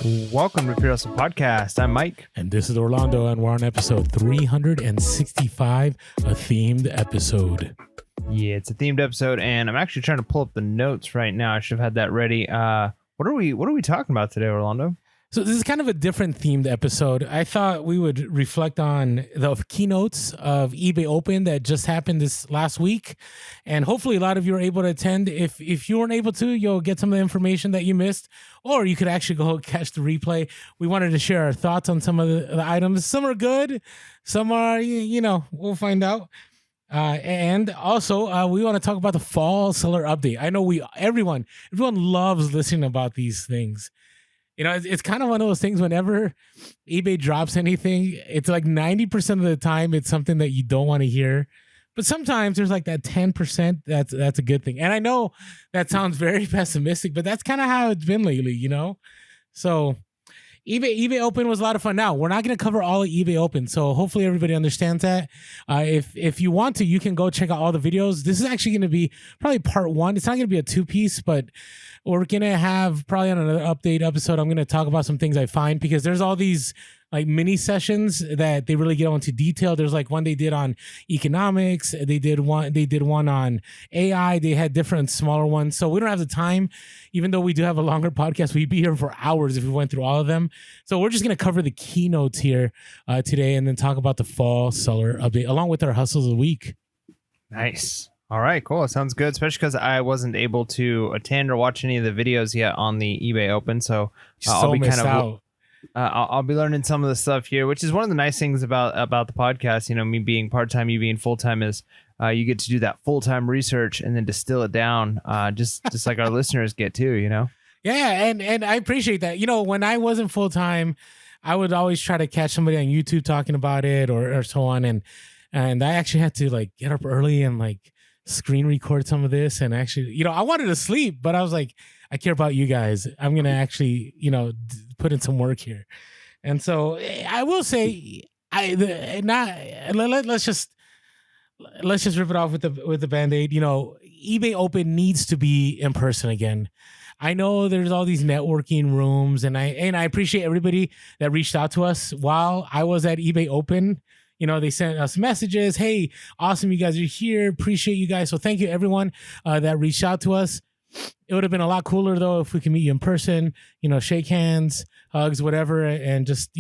Welcome to Fear Hustle Podcast. I'm Mike. And this is Orlando, and we're on episode 365, a themed episode. Yeah, it's a themed episode, and I'm actually trying to pull up the notes right now. I should have had that ready. What are we talking about today, Orlando? So this is kind of a different themed episode. I thought we would reflect on the keynotes of eBay Open that just happened this last week. And hopefully a lot of you are able to attend. If you weren't able to, you'll get some of the information that you missed, or you could actually go catch the replay. We wanted to share our thoughts on some of the items. Some are good. Some are, we'll find out. And also, we want to talk about the fall seller update. I know everyone loves listening about these things. It's kind of one of those things whenever eBay drops anything, it's like 90% of the time it's something that you don't want to hear. But sometimes there's like that 10% that's a good thing. And I know that sounds very pessimistic, but that's kind of how it's been lately, So eBay Open was a lot of fun. Now, we're not going to cover all of eBay Open, so hopefully everybody understands that. If you want to, you can go check out all the videos. This is actually going to be probably part one. It's not going to be a two-piece, but we're going to have probably on another update episode, I'm going to talk about some things I find, because there's all these like mini sessions that they really get into detail. There's like one they did on economics. They did one on AI. They had different smaller ones. So we don't have the time, even though we do have a longer podcast. We'd be here for hours if we went through all of them. So we're just going to cover the keynotes here today, and then talk about the fall seller update along with our hustles of the week. Nice. All right, cool. It sounds good, especially because I wasn't able to attend or watch any of the videos yet on the eBay Open. So I'll be I'll be learning some of the stuff here, which is one of the nice things about the podcast. Me being part-time, you being full-time, is you get to do that full-time research and then distill it down, just like our listeners get too, Yeah, and I appreciate that. When I wasn't full-time, I would always try to catch somebody on YouTube talking about it or so on, and I actually had to like get up early and like screen record some of this, and actually, I wanted to sleep, but I was like, I care about you guys. I'm gonna actually, put in some work here. And so I will say, let's just rip it off with the Band-Aid. eBay Open needs to be in person again. I know there's all these networking rooms, and I appreciate everybody that reached out to us while I was at eBay Open. They sent us messages. Hey, awesome, you guys are here. Appreciate you guys. So thank you, everyone that reached out to us. It would have been a lot cooler, though, if we could meet you in person, shake hands, hugs, whatever, and just,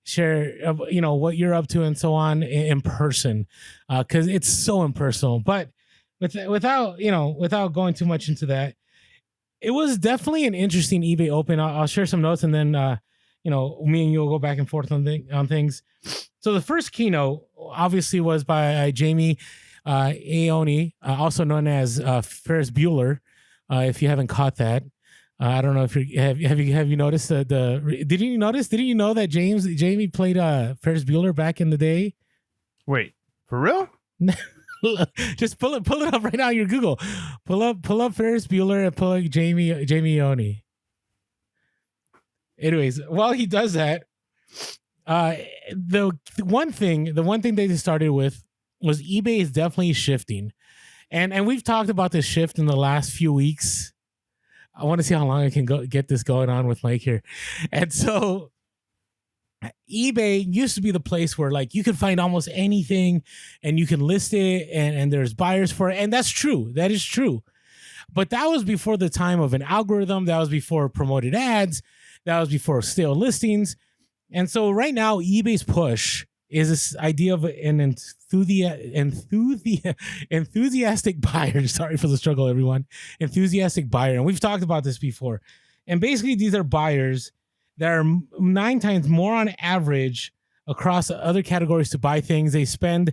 share, what you're up to and so on in person, because it's so impersonal. But without going too much into that, it was definitely an interesting eBay Open. I'll share some notes, and then, me and you will go back and forth on things. So the first keynote obviously was by Jamie Iannone, also known as Ferris Bueller. If you haven't caught that, I don't know if have you noticed didn't you know that Jamie played Ferris Bueller back in the day? Wait, for real? Just pull it up right now on your Google. Pull up Ferris Bueller and pull up Jamie Iannone. Anyways, while he does that, the one thing they started with was eBay is definitely shifting. And we've talked about this shift in the last few weeks. I want to see how long I can get this going on with Mike here. And so eBay used to be the place where like you could find almost anything and you can list it and there's buyers for it. And that's true. That is true. But that was before the time of an algorithm. That was before promoted ads. That was before stale listings. And so right now, eBay's push is this idea of an enthusiastic buyer. Sorry for the struggle, everyone. Enthusiastic buyer. And we've talked about this before. And basically, these are buyers that are 9 times more on average across other categories to buy things. They spend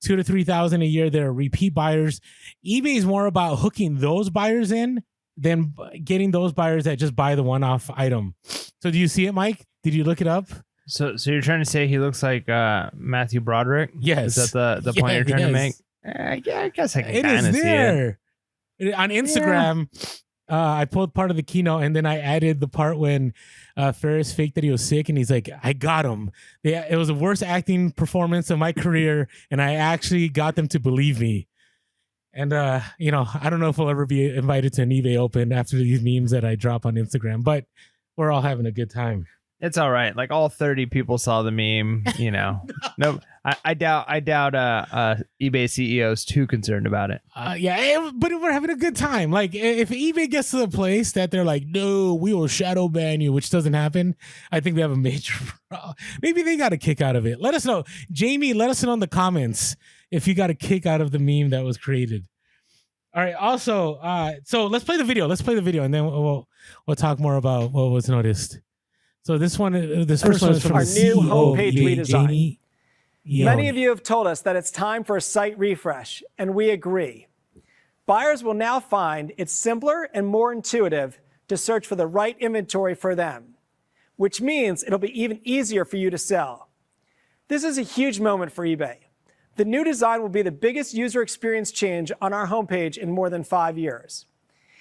$2,000 to $3,000 a year. They're repeat buyers. eBay is more about hooking those buyers in than getting those buyers that just buy the one-off item. So do you see it, Mike? Did you look it up? So you're trying to say he looks like Matthew Broderick? Yes. Is that the point you're trying to make? Yeah, I guess I can kind of see it. On Instagram, I pulled part of the keynote, and then I added the part when Ferris faked that he was sick, and he's like, I got him. It was the worst acting performance of my career, and I actually got them to believe me. And, I don't know if we'll ever be invited to an eBay Open after these memes that I drop on Instagram, but We're all having a good time. It's all right. Like all 30 people saw the meme, No, I doubt eBay CEO is too concerned about it. But we're having a good time. Like if eBay gets to the place that they're like, no, we will shadow ban you, which doesn't happen, I think we have a major problem. Maybe they got a kick out of it. Let us know. Jamie, let us know in the comments if you got a kick out of the meme that was created. All right. Also, so let's play the video. And then we'll talk more about what was noticed. So this one, this first one is from our new homepage redesign. Jamie. Many of you have told us that it's time for a site refresh, and we agree. Buyers will now find it's simpler and more intuitive to search for the right inventory for them, which means it'll be even easier for you to sell. This is a huge moment for eBay. The new design will be the biggest user experience change on our homepage in more than 5 years.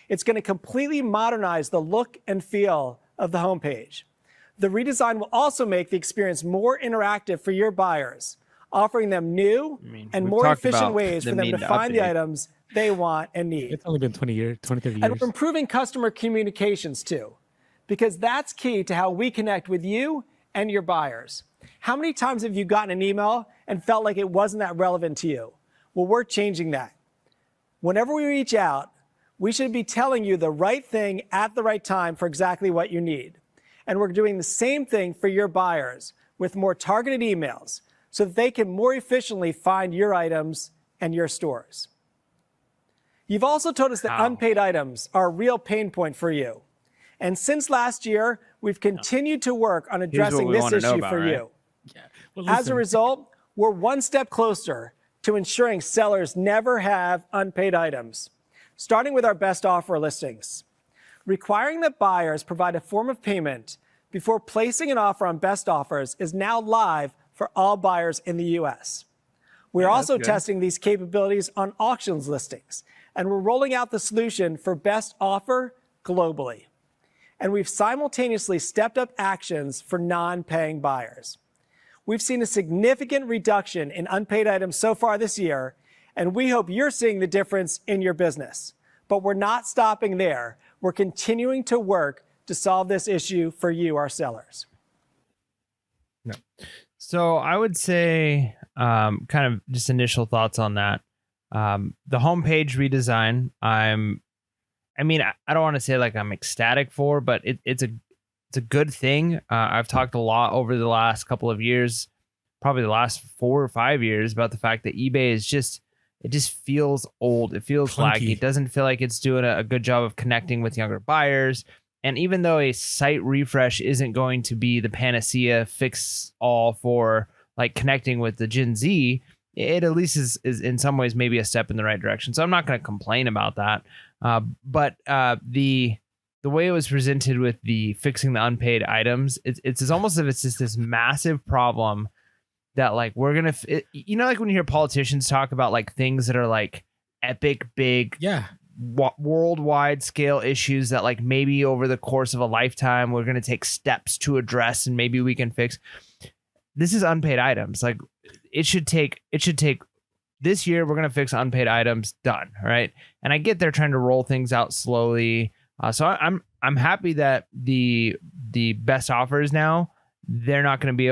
It's going to completely modernize the look and feel of the homepage. The redesign will also make the experience more interactive for your buyers, offering them new and more efficient ways for them to find the items they want and need. It's only been 20, 30 years. And we're improving customer communications too, because that's key to how we connect with you and your buyers. How many times have you gotten an email and felt like it wasn't that relevant to you? Well, we're changing that. Whenever we reach out, we should be telling you the right thing at the right time for exactly what you need. And we're doing the same thing for your buyers with more targeted emails so that they can more efficiently find your items and your stores. You've also told us that unpaid items are a real pain point for you. And since last year, we've continued to work on addressing this issue for you. Yeah. Well, as a result, we're one step closer to ensuring sellers never have unpaid items, starting with our best offer listings. Requiring that buyers provide a form of payment before placing an offer on best offers is now live for all buyers in the U.S. We're also testing these capabilities on auctions listings, and we're rolling out the solution for best offer globally. And we've simultaneously stepped up actions for non-paying buyers. We've seen a significant reduction in unpaid items so far this year, and we hope you're seeing the difference in your business. But we're not stopping there. We're continuing to work to solve this issue for you, our sellers. No. So I would say kind of just initial thoughts on that. The homepage redesign, I don't want to say like I'm ecstatic for, but it's a good thing. I've talked a lot over the last couple of years, probably the last 4 or 5 years, about the fact that eBay is it just feels old. It feels laggy. It doesn't feel like it's doing a good job of connecting with younger buyers. And even though a site refresh isn't going to be the panacea fix all for like connecting with the Gen Z, it at least is in some ways maybe a step in the right direction. So I'm not going to complain about that. But the way it was presented with the fixing the unpaid items, it's almost as if it's just this massive problem that like we're gonna, like when you hear politicians talk about like things that are like epic, big, worldwide scale issues that like maybe over the course of a lifetime we're gonna take steps to address and maybe we can fix. This is unpaid items. Like it should take this year. We're gonna fix unpaid items. Done. Right. And I get they're trying to roll things out slowly. So I'm happy that the best offers now, you're not going to be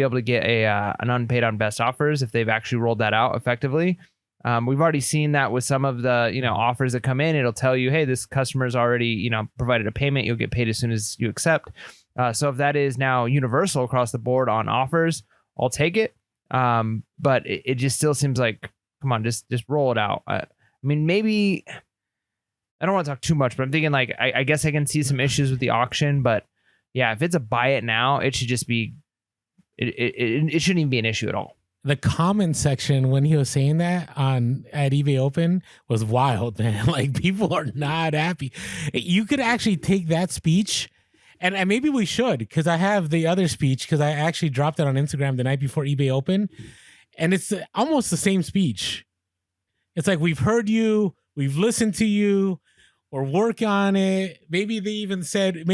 able to get an unpaid on best offers if they've actually rolled that out effectively. We've already seen that with some of the offers that come in. It'll tell you, hey, this customer's already provided a payment. You'll get paid as soon as you accept. So if that is now universal across the board on offers, I'll take it. But it just still seems like, come on, just roll it out. Maybe I don't want to talk too much, but I'm thinking like I guess I can see some issues with the auction, but yeah, if it's a buy it now, it should just be it shouldn't even be an issue at all. The comment section when he was saying that at eBay Open was wild, man. Like people are not happy. You could actually take that speech, and maybe we should, because I have the other speech because I actually dropped it on Instagram the night before eBay Open, and it's almost the same speech. It's like, we've heard you, we've listened to you, we're working on it. Maybe he even said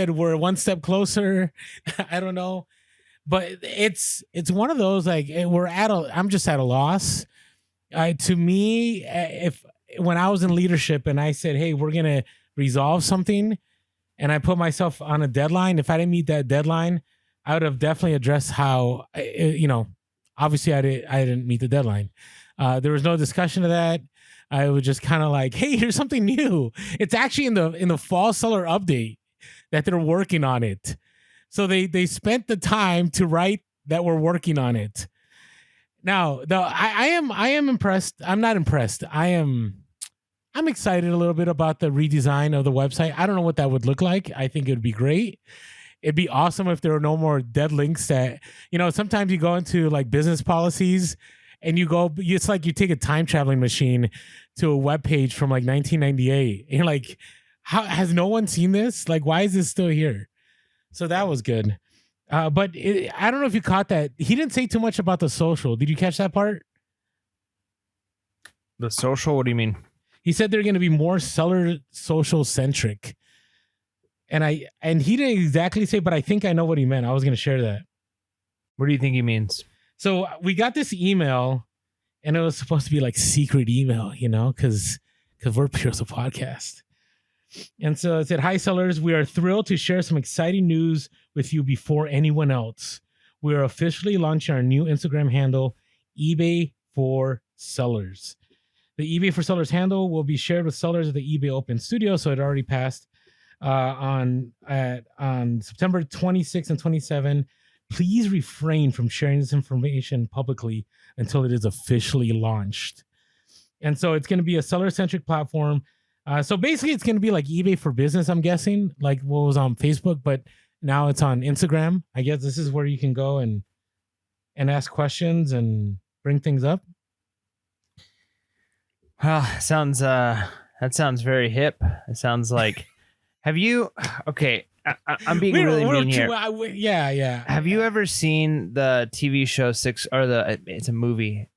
we're one step closer. I don't know. But it's one of those, like, I'm just at a loss. To me, when I was in leadership and I said, hey, we're going to resolve something, and I put myself on a deadline. If I didn't meet that deadline, I would have definitely addressed how, obviously I didn't meet the deadline. There was no discussion of that. I was just kind of like, hey, here's something new. It's actually in the fall seller update that they're working on it. So they spent the time to write that we're working on it. Now, I am impressed. I'm not impressed. I'm excited a little bit about the redesign of the website. I don't know what that would look like. I think it would be great. It'd be awesome if there were no more dead links that, sometimes you go into like business policies and it's like you take a time traveling machine to a web page from like 1998. And you're like, how has no one seen this? Like, why is this still here? So that was good. But I don't know if you caught that. He didn't say too much about the social. Did you catch that part? The social? What do you mean? He said they're going to be more seller social centric. And he didn't exactly say, but I think I know what he meant. I was going to share that. What do you think he means? So we got this email, and it was supposed to be like secret email, because we're Pure the Podcast. And so it said, "Hi sellers, we are thrilled to share some exciting news with you before anyone else. We are officially launching our new Instagram handle, eBay for Sellers. The eBay for Sellers handle will be shared with sellers at the eBay Open Studio." So it already passed on September 26 and 27. Please refrain from sharing this information publicly until it is officially launched. And so it's going to be a seller-centric platform. So basically, it's going to be like eBay for Business, I'm guessing, like what was on Facebook, but now it's on Instagram. I guess this is where you can go and ask questions and bring things up. Well, that sounds very hip. It sounds like, have you, okay, I'm being really mean here. Yeah. Have you ever seen the TV show it's a movie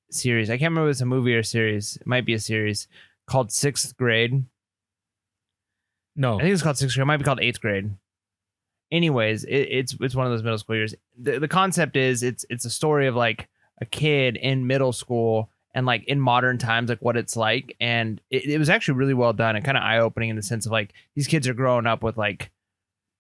series. I can't remember if it's a movie or a series. It might be a series called Sixth Grade. No. I think it's called Sixth Grade. It might be called Eighth Grade. Anyways, it's one of those middle school years. The concept is it's a story of like a kid in middle school and like in modern times, like what it's like. And it was actually really well done and kind of eye-opening in the sense of like these kids are growing up with like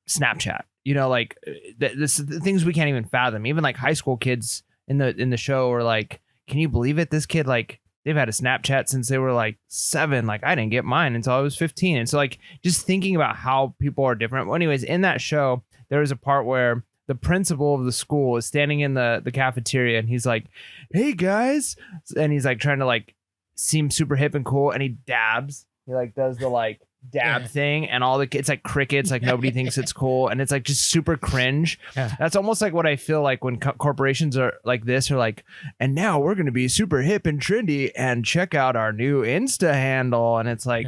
Snapchat, like the things we can't even fathom. Even like high school kids in the show are like, can you believe it? This kid, like, they've had a Snapchat since they were like 7. Like, I didn't get mine until I was 15. And so like just thinking about how people are different. Well, anyways, in that show, there was a part where the principal of the school is standing in the cafeteria and he's like, "Hey guys," and he's like trying to like seem super hip and cool, and he dabs. He like does the like dab thing, and all the it's like crickets, like nobody thinks it's cool, and it's like just super cringe. That's almost like what I feel like when corporations are like this, are like, "And now we're going to be super hip and trendy and check out our new Insta handle," and it's like,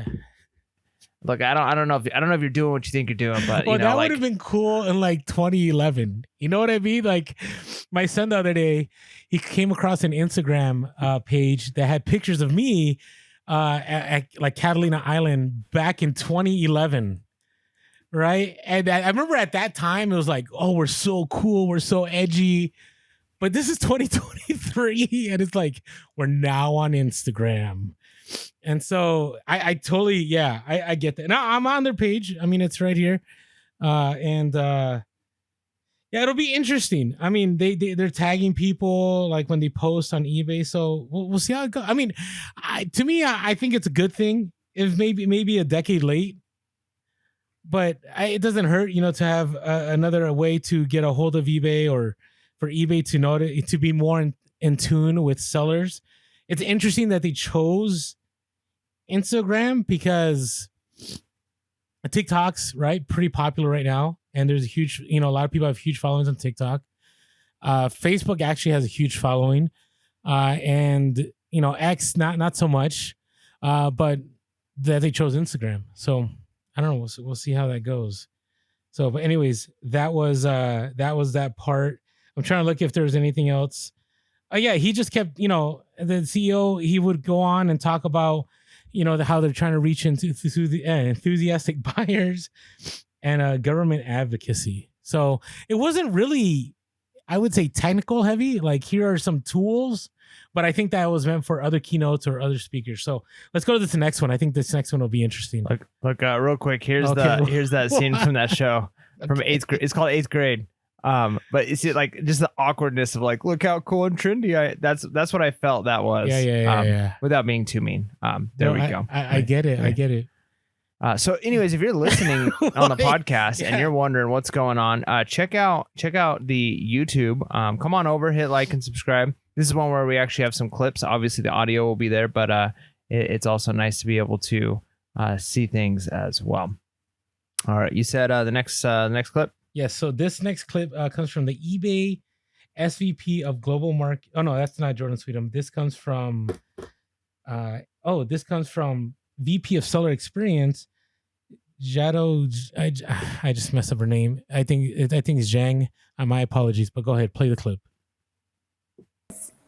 look, I don't know if you're doing what you think you're doing, but well, that would have been cool in like 2011. You know what I mean? Like my son the other day, he came across an Instagram page that had pictures of me at like Catalina Island back in 2011, right? And I remember at that time it was like, "Oh, we're so cool, we're so edgy," but this is 2023, and it's like we're now on Instagram. And so I totally, I get that. Now I'm on their page. I mean, it's right here. It'll be interesting. I mean, they're tagging people like when they post on eBay. So we'll see how it goes. I mean, to me, I think it's a good thing. If maybe a decade late, but it doesn't hurt, to have another way to get a hold of eBay, or for eBay to know to be more in tune with sellers. It's interesting that they chose Instagram because TikTok's right pretty popular right now, and there's a huge, a lot of people have huge followings on TikTok. Facebook actually has a huge following, and X not so much, but that they chose Instagram. So I don't know. We'll see how that goes. So, but anyways, that was that part. I'm trying to look if there's anything else. He just kept, the CEO, he would go on and talk about, how they're trying to reach into the enthusiastic buyers and government advocacy. So it wasn't really, I would say technical heavy. Like here are some tools, but I think that was meant for other keynotes or other speakers. So let's go to this next one. I think this next one will be interesting. Look, real quick. Here's that scene from that show from eighth grade. It's called Eighth Grade. But it's like just the awkwardness of like, look how cool and trendy that's what I felt that was. Yeah. Without being too mean. There we go. I get it. I get it. So anyways, if you're listening on the podcast and you're wondering what's going on, check out the YouTube. Come on over, hit like and subscribe. This is one where we actually have some clips. Obviously the audio will be there, but it's also nice to be able to see things as well. All right, you said the next clip. Yes. So this next clip comes from the eBay SVP of Global Market. Oh no, that's not Jordan Sweetum. This comes from VP of Seller Experience. Jado, I just messed up her name. I think it's Zhang. My apologies, but go ahead, play the clip.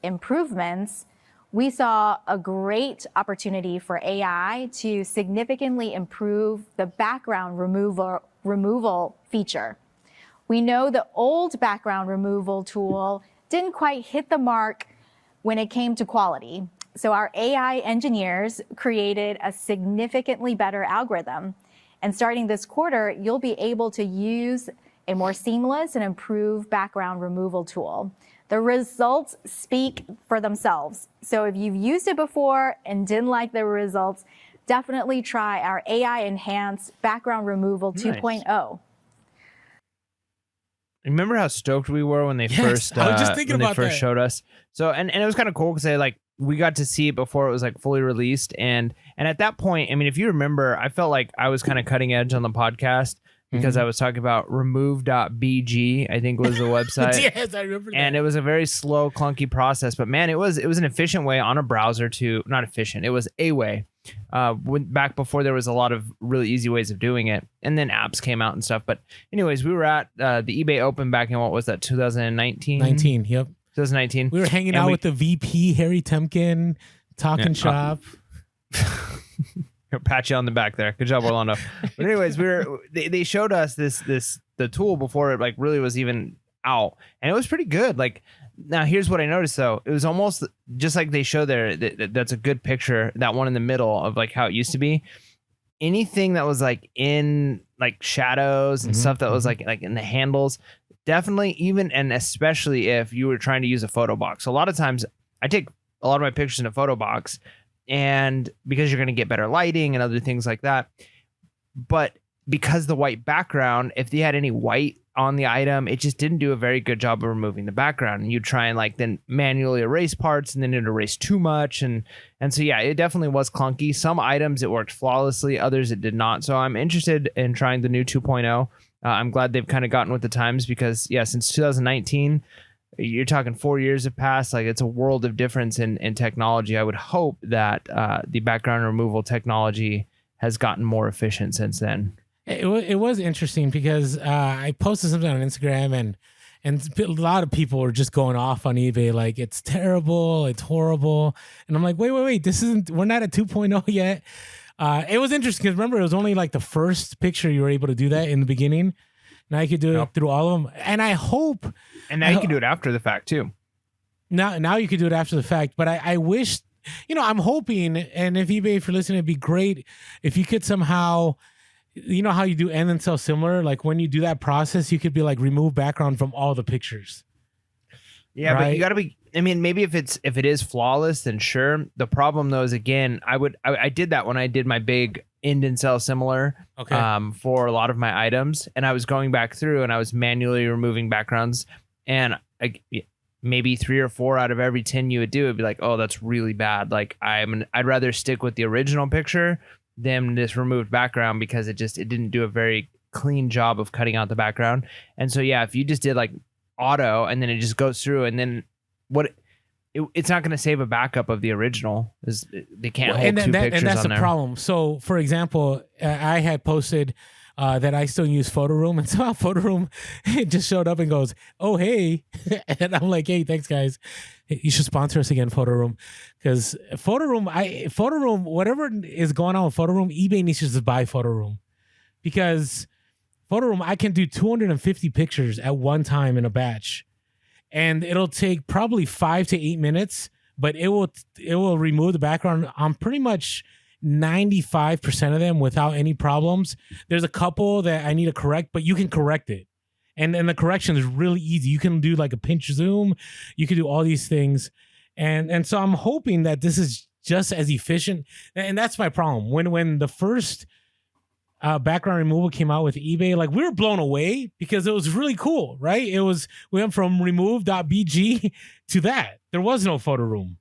Improvements, we saw a great opportunity for AI to significantly improve the background removal feature. We know the old background removal tool didn't quite hit the mark when it came to quality. So our AI engineers created a significantly better algorithm. And starting this quarter, you'll be able to use a more seamless and improved background removal tool. The results speak for themselves. So if you've used it before and didn't like the results, definitely try our AI-enhanced background removal 2.0. Remember how stoked we were when they first showed us? So and it was kind of cool because we got to see it before it was like fully released, and at that point, I mean, if you remember, I felt like I was kind of cutting edge on the podcast because I was talking about remove.bg, I think was the website. Yes, I remember that. And it was a very slow, clunky process, but man, it was an efficient way on a browser to, not efficient, it was a way. Back before there was a lot of really easy ways of doing it, and then apps came out and stuff. But anyways, we were at the eBay Open back in, what was that, 2019? 19, yep. 2019. We were hanging out with the VP, Harry Temkin, talking shop. Pat you on the back there. Good job, Orlando. But anyways, they showed us the tool before it like really was even out, and it was pretty good. Like, now here's what I noticed though. It was almost just like they show there. That's a good picture. That one in the middle of like how it used to be. Anything that was like in like shadows and stuff that was like in the handles, definitely, even and especially if you were trying to use a photo box. A lot of times I take a lot of my pictures in a photo box, and because you're going to get better lighting and other things like that. But because the white background, if they had any white on the item, it just didn't do a very good job of removing the background. And you try and like then manually erase parts, and then it erased too much. And so, yeah, it definitely was clunky. Some items it worked flawlessly, others it did not. So I'm interested in trying the new 2.0. I'm glad they've kind of gotten with the times because, yeah, since 2019, you're talking 4 years have passed. Like, it's a world of difference in technology. I would hope that the background removal technology has gotten more efficient since then. It was interesting because I posted something on Instagram and a lot of people were just going off on eBay like it's terrible, it's horrible, and I'm like, wait, we're not at 2.0 yet. It was interesting because remember, it was only like the first picture you were able to do that in the beginning. Now you could do it through all of them, and I hope. And now you can do it after the fact too. Now you could do it after the fact, but I wish, I'm hoping, and if eBay, if you're listening, it'd be great if you could somehow. You know how you do end and sell similar? Like when you do that process, you could be like remove background from all the pictures. Yeah, right? But you gotta be, I mean, maybe if it is flawless, then sure. The problem though is, again, I did that when I did my big end and sell similar for a lot of my items. And I was going back through and I was manually removing backgrounds, and maybe 3 or 4 out of every 10 you would do, it'd be like, oh, that's really bad. Like I'd rather stick with the original picture than this removed background because it didn't do a very clean job of cutting out the background. And so, yeah, if you just did like auto and then it just goes through, and then it's not going to save a backup of the original. They can't hold two pictures and that's on the there. problem. So, for example, I had posted that I still use PhotoRoom, and somehow PhotoRoom it just showed up and goes, "Oh, hey," and I'm like, "Hey, thanks, guys. You should sponsor us again, PhotoRoom, because PhotoRoom, whatever is going on with PhotoRoom, eBay needs to just buy PhotoRoom, because PhotoRoom, I can do 250 pictures at one time in a batch." and it'll take probably 5 to 8 minutes, but it will remove the background on pretty much 95% of them without any problems. There's a couple that I need to correct, but you can correct it. And the correction is really easy. You can do like a pinch zoom. You can do all these things. And so I'm hoping that this is just as efficient. And that's my problem. When the first background removal came out with eBay, like we were blown away because it was really cool, right? We went from remove.bg to that. There was no photo room,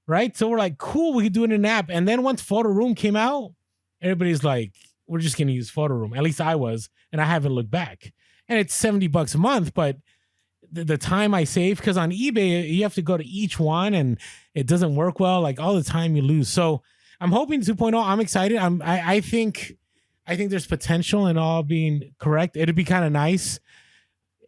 right? So we're like, cool, we could do it in an app. And then once photo room came out, everybody's like, we're just going to use photo room. At least I was, and I haven't looked back. And it's $70 a month, but the time I save, because on eBay, you have to go to each one and it doesn't work well. Like all the time you lose. So I'm hoping 2.0, I'm excited. I think there's potential in all being correct. It'd be kind of nice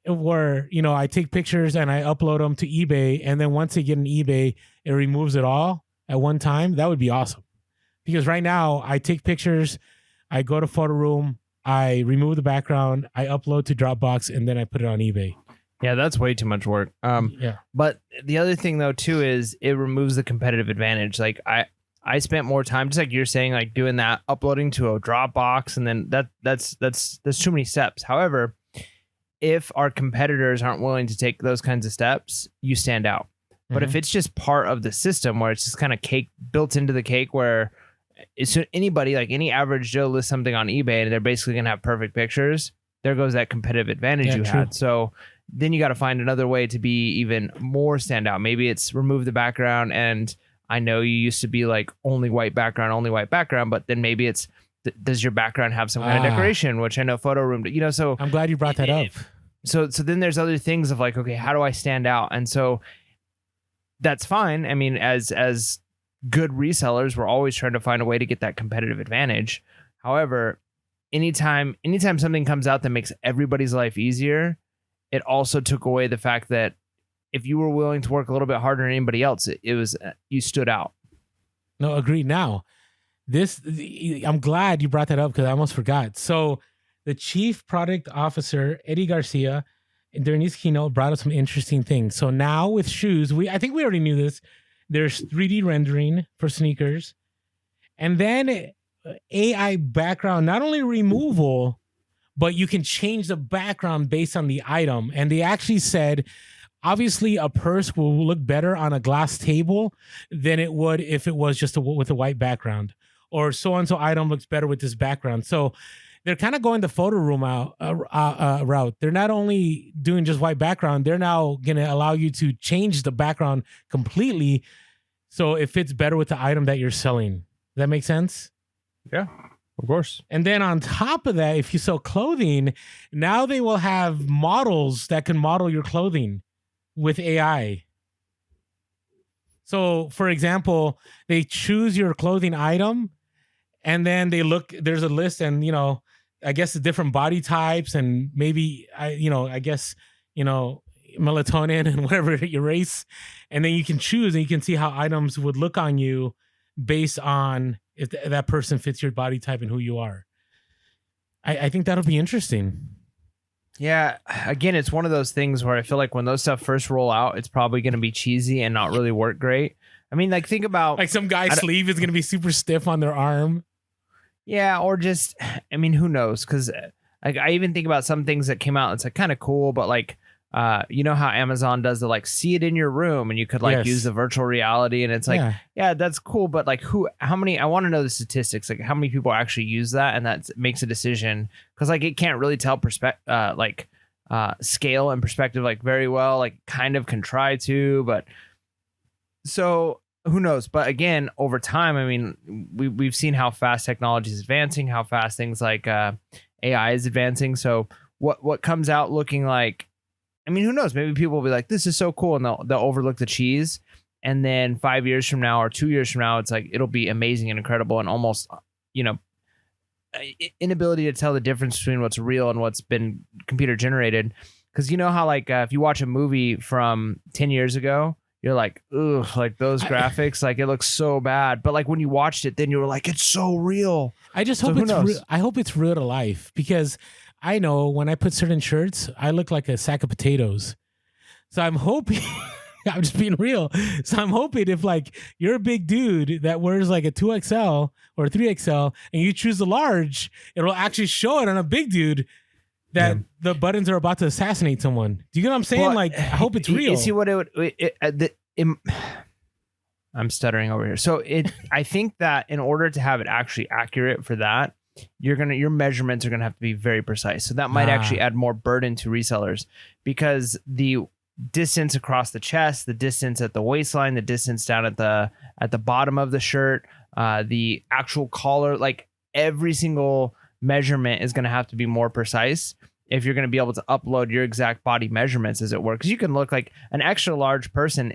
where, I take pictures and I upload them to eBay. And then once they get in eBay, it removes it all at one time. That would be awesome. Because right now I take pictures, I go to photo room, I remove the background, I upload to Dropbox, and then I put it on eBay. Yeah, that's way too much work. But the other thing though too is it removes the competitive advantage. Like I spent more time, just like you're saying, like doing that, uploading to a Dropbox, and then that's too many steps. However, if our competitors aren't willing to take those kinds of steps, you stand out. But if it's just part of the system where it's just kind of cake built into the cake, where it's anybody, like any average Joe, lists something on eBay and they're basically gonna have perfect pictures, there goes that competitive advantage you had. So then you got to find another way to be even more standout. Maybe it's remove the background, and I know you used to be like only white background, but then maybe it's does your background have some kind of decoration, which I know photo room, so I'm glad you brought that up. So then there's other things of like, okay, how do I stand out? And so that's fine. I mean, as good resellers, we're always trying to find a way to get that competitive advantage. However, anytime something comes out that makes everybody's life easier, it also took away the fact that if you were willing to work a little bit harder than anybody else, it was you stood out. No, agreed. Now, I'm glad you brought that up because I almost forgot. So the chief product officer, Eddie Garcia, during his keynote brought up some interesting things. So now with shoes, I think we already knew this. There's 3D rendering for sneakers. And then AI background, not only removal, but you can change the background based on the item. And they actually said, obviously, a purse will look better on a glass table than it would if it was just with a white background. Or so-and-so item looks better with this background. So they're kind of going the photo room route. They're not only doing just white background, they're now going to allow you to change the background completely so it fits better with the item that you're selling. Does that make sense? Yeah, of course. And then on top of that, if you sell clothing, now they will have models that can model your clothing with AI. So, for example, they choose your clothing item, and then they look, there's a list, and, I guess the different body types, and maybe, melatonin and whatever your race. And then you can choose, and you can see how items would look on you based on if that person fits your body type and who you are. I think that'll be interesting. Yeah, again, it's one of those things where I feel like when those stuff first roll out, it's probably going to be cheesy and not really work great. I mean, like, think about... Like some guy's sleeve is going to be super stiff on their arm. Yeah, or just, I mean, who knows? Because like, I even think about some things that came out, it's like kind of cool, but like, you know how Amazon does the like, see it in your room, and you could like use the virtual reality, and it's like, yeah, that's cool, but like how many, I want to know the statistics, like how many people actually use that, and that makes a decision, because like it can't really tell scale and perspective like very well, like kind of can try to, but so who knows? But again, over time, I mean, we've seen how fast technology is advancing, how fast things like AI is advancing. So what comes out looking like, I mean, who knows? Maybe people will be like, this is so cool, and they'll overlook the cheese. And then 5 years from now or 2 years from now, it's like, it'll be amazing and incredible, and almost, inability to tell the difference between what's real and what's been computer generated. Because you know how like if you watch a movie from 10 years ago, you're like, ugh, like those graphics, like it looks so bad. But like when you watched it, then you were like, it's so real. I just hope I hope it's real to life, because I know when I put certain shirts, I look like a sack of potatoes. So I'm hoping, I'm just being real. So I'm hoping if like you're a big dude that wears like a 2XL or a 3XL and you choose the large, it'll actually show it on a big dude that the buttons are about to assassinate someone. Do you get what I'm saying? Well, like, I hope it's real. You see what I'm stuttering over here. So I think that in order to have it actually accurate for that, your measurements are gonna have to be very precise. So that might actually add more burden to resellers, because the distance across the chest, the distance at the waistline, the distance down at the bottom of the shirt, the actual collar, like every single measurement is going to have to be more precise if you're going to be able to upload your exact body measurements, as it were. Because you can look like an extra large person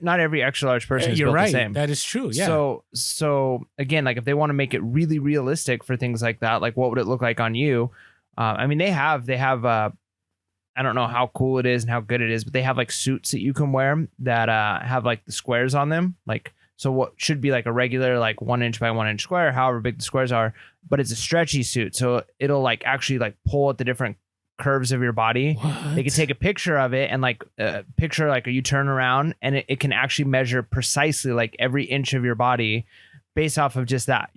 not every extra large person is built the same. That is true. Yeah. So again, like if they want to make it really realistic for things like that, like what would it look like on you? I mean, they have I don't know how cool it is and how good it is, but they have like suits that you can wear that have like the squares on them. Like, so what should be like a regular, like 1 inch by 1 inch square, however big the squares are, but it's a stretchy suit. So it'll like actually like pull at the different curves of your body. What? They can take a picture of it and like picture like you turn around and it can actually measure precisely like every inch of your body based off of just that,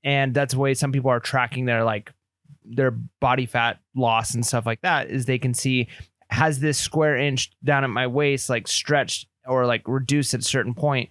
and that's the way some people are tracking their body fat loss and stuff like that, is they can see, has this square inch down at my waist like stretched or like reduced at a certain point.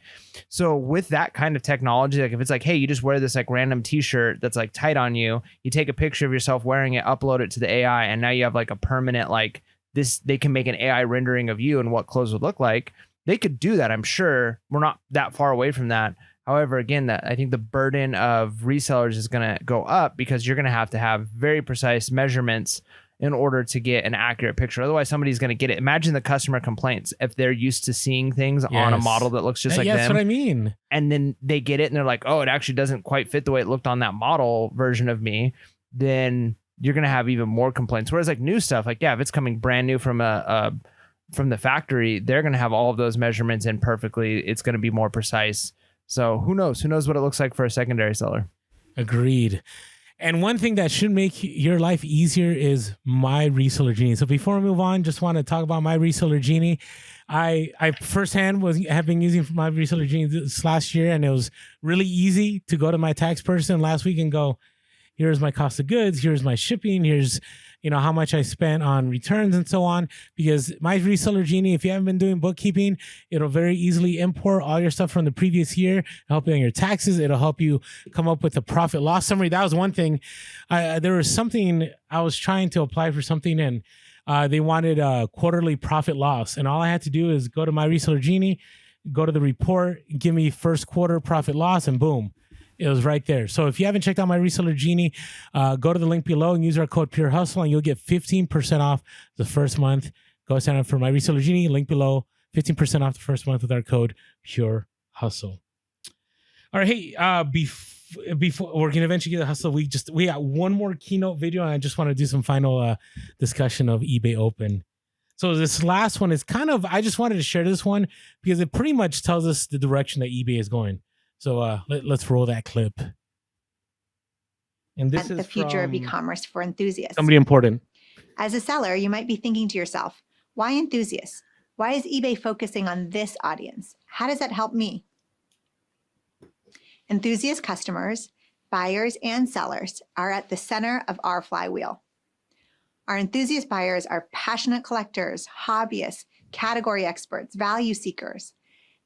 So with that kind of technology, like if it's like, hey, you just wear this like random t-shirt that's like tight on you, you take a picture of yourself wearing it, upload it to the AI, and now you have like a permanent, like this, they can make an AI rendering of you and what clothes would look like. They could do that. I'm sure we're not that far away from that. However, again, I think the burden of resellers is going to go up, because you're going to have very precise measurements in order to get an accurate picture. Otherwise, somebody's going to get it. Imagine the customer complaints if they're used to seeing things on a model that looks just like them. That's what I mean. And then they get it and they're like, oh, it actually doesn't quite fit the way it looked on that model version of me. Then you're going to have even more complaints. Whereas like new stuff, like, if it's coming brand new from from the factory, they're going to have all of those measurements in perfectly. It's going to be more precise. So who knows? Who knows what it looks like for a secondary seller? Agreed. And one thing that should make your life easier is My Reseller Genie. So before we move on, just want to talk about My Reseller Genie. I firsthand have been using My Reseller Genie this last year, and it was really easy to go to my tax person last week and go, here's my cost of goods, here's my shipping, here's how much I spent on returns and so on. Because My Reseller Genie, if you haven't been doing bookkeeping, it'll very easily import all your stuff from the previous year, help you on your taxes. It'll help you come up with a profit loss summary. That was one thing. There was something, I was trying to apply for something, and they wanted a quarterly profit loss. And all I had to do is go to My Reseller Genie, go to the report, give me first quarter profit loss, and boom. It was right there. So if you haven't checked out My Reseller Genie, go to the link below and use our code Pure Hustle, and you'll get 15% off the first month. Go sign up for My Reseller Genie, link below, 15% off the first month with our code Pure Hustle. All right, hey, before we're gonna eventually get the hustle, we got one more keynote video, and I just want to do some final discussion of eBay Open. So this last one is I just wanted to share this one because it pretty much tells us the direction that eBay is going. So let's roll that clip. And this is the future of e-commerce for enthusiasts. Somebody important. As a seller, you might be thinking to yourself, why enthusiasts? Why is eBay focusing on this audience? How does that help me? Enthusiast customers, buyers, and sellers are at the center of our flywheel. Our enthusiast buyers are passionate collectors, hobbyists, category experts, value seekers.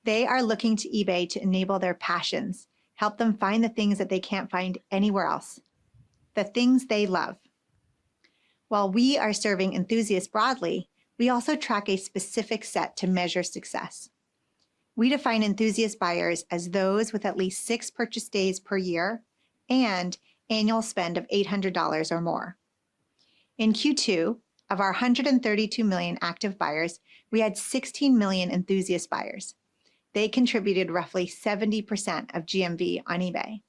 They are looking to eBay to enable their passions, help them find the things that they can't find anywhere else, the things they love. While we are serving enthusiasts broadly, we also track a specific set to measure success. We define enthusiast buyers as those with at least 6 purchase days per year and annual spend of $800 or more. In Q2, of our 132 million active buyers, we had 16 million enthusiast buyers. They contributed roughly 70% of GMV on eBay.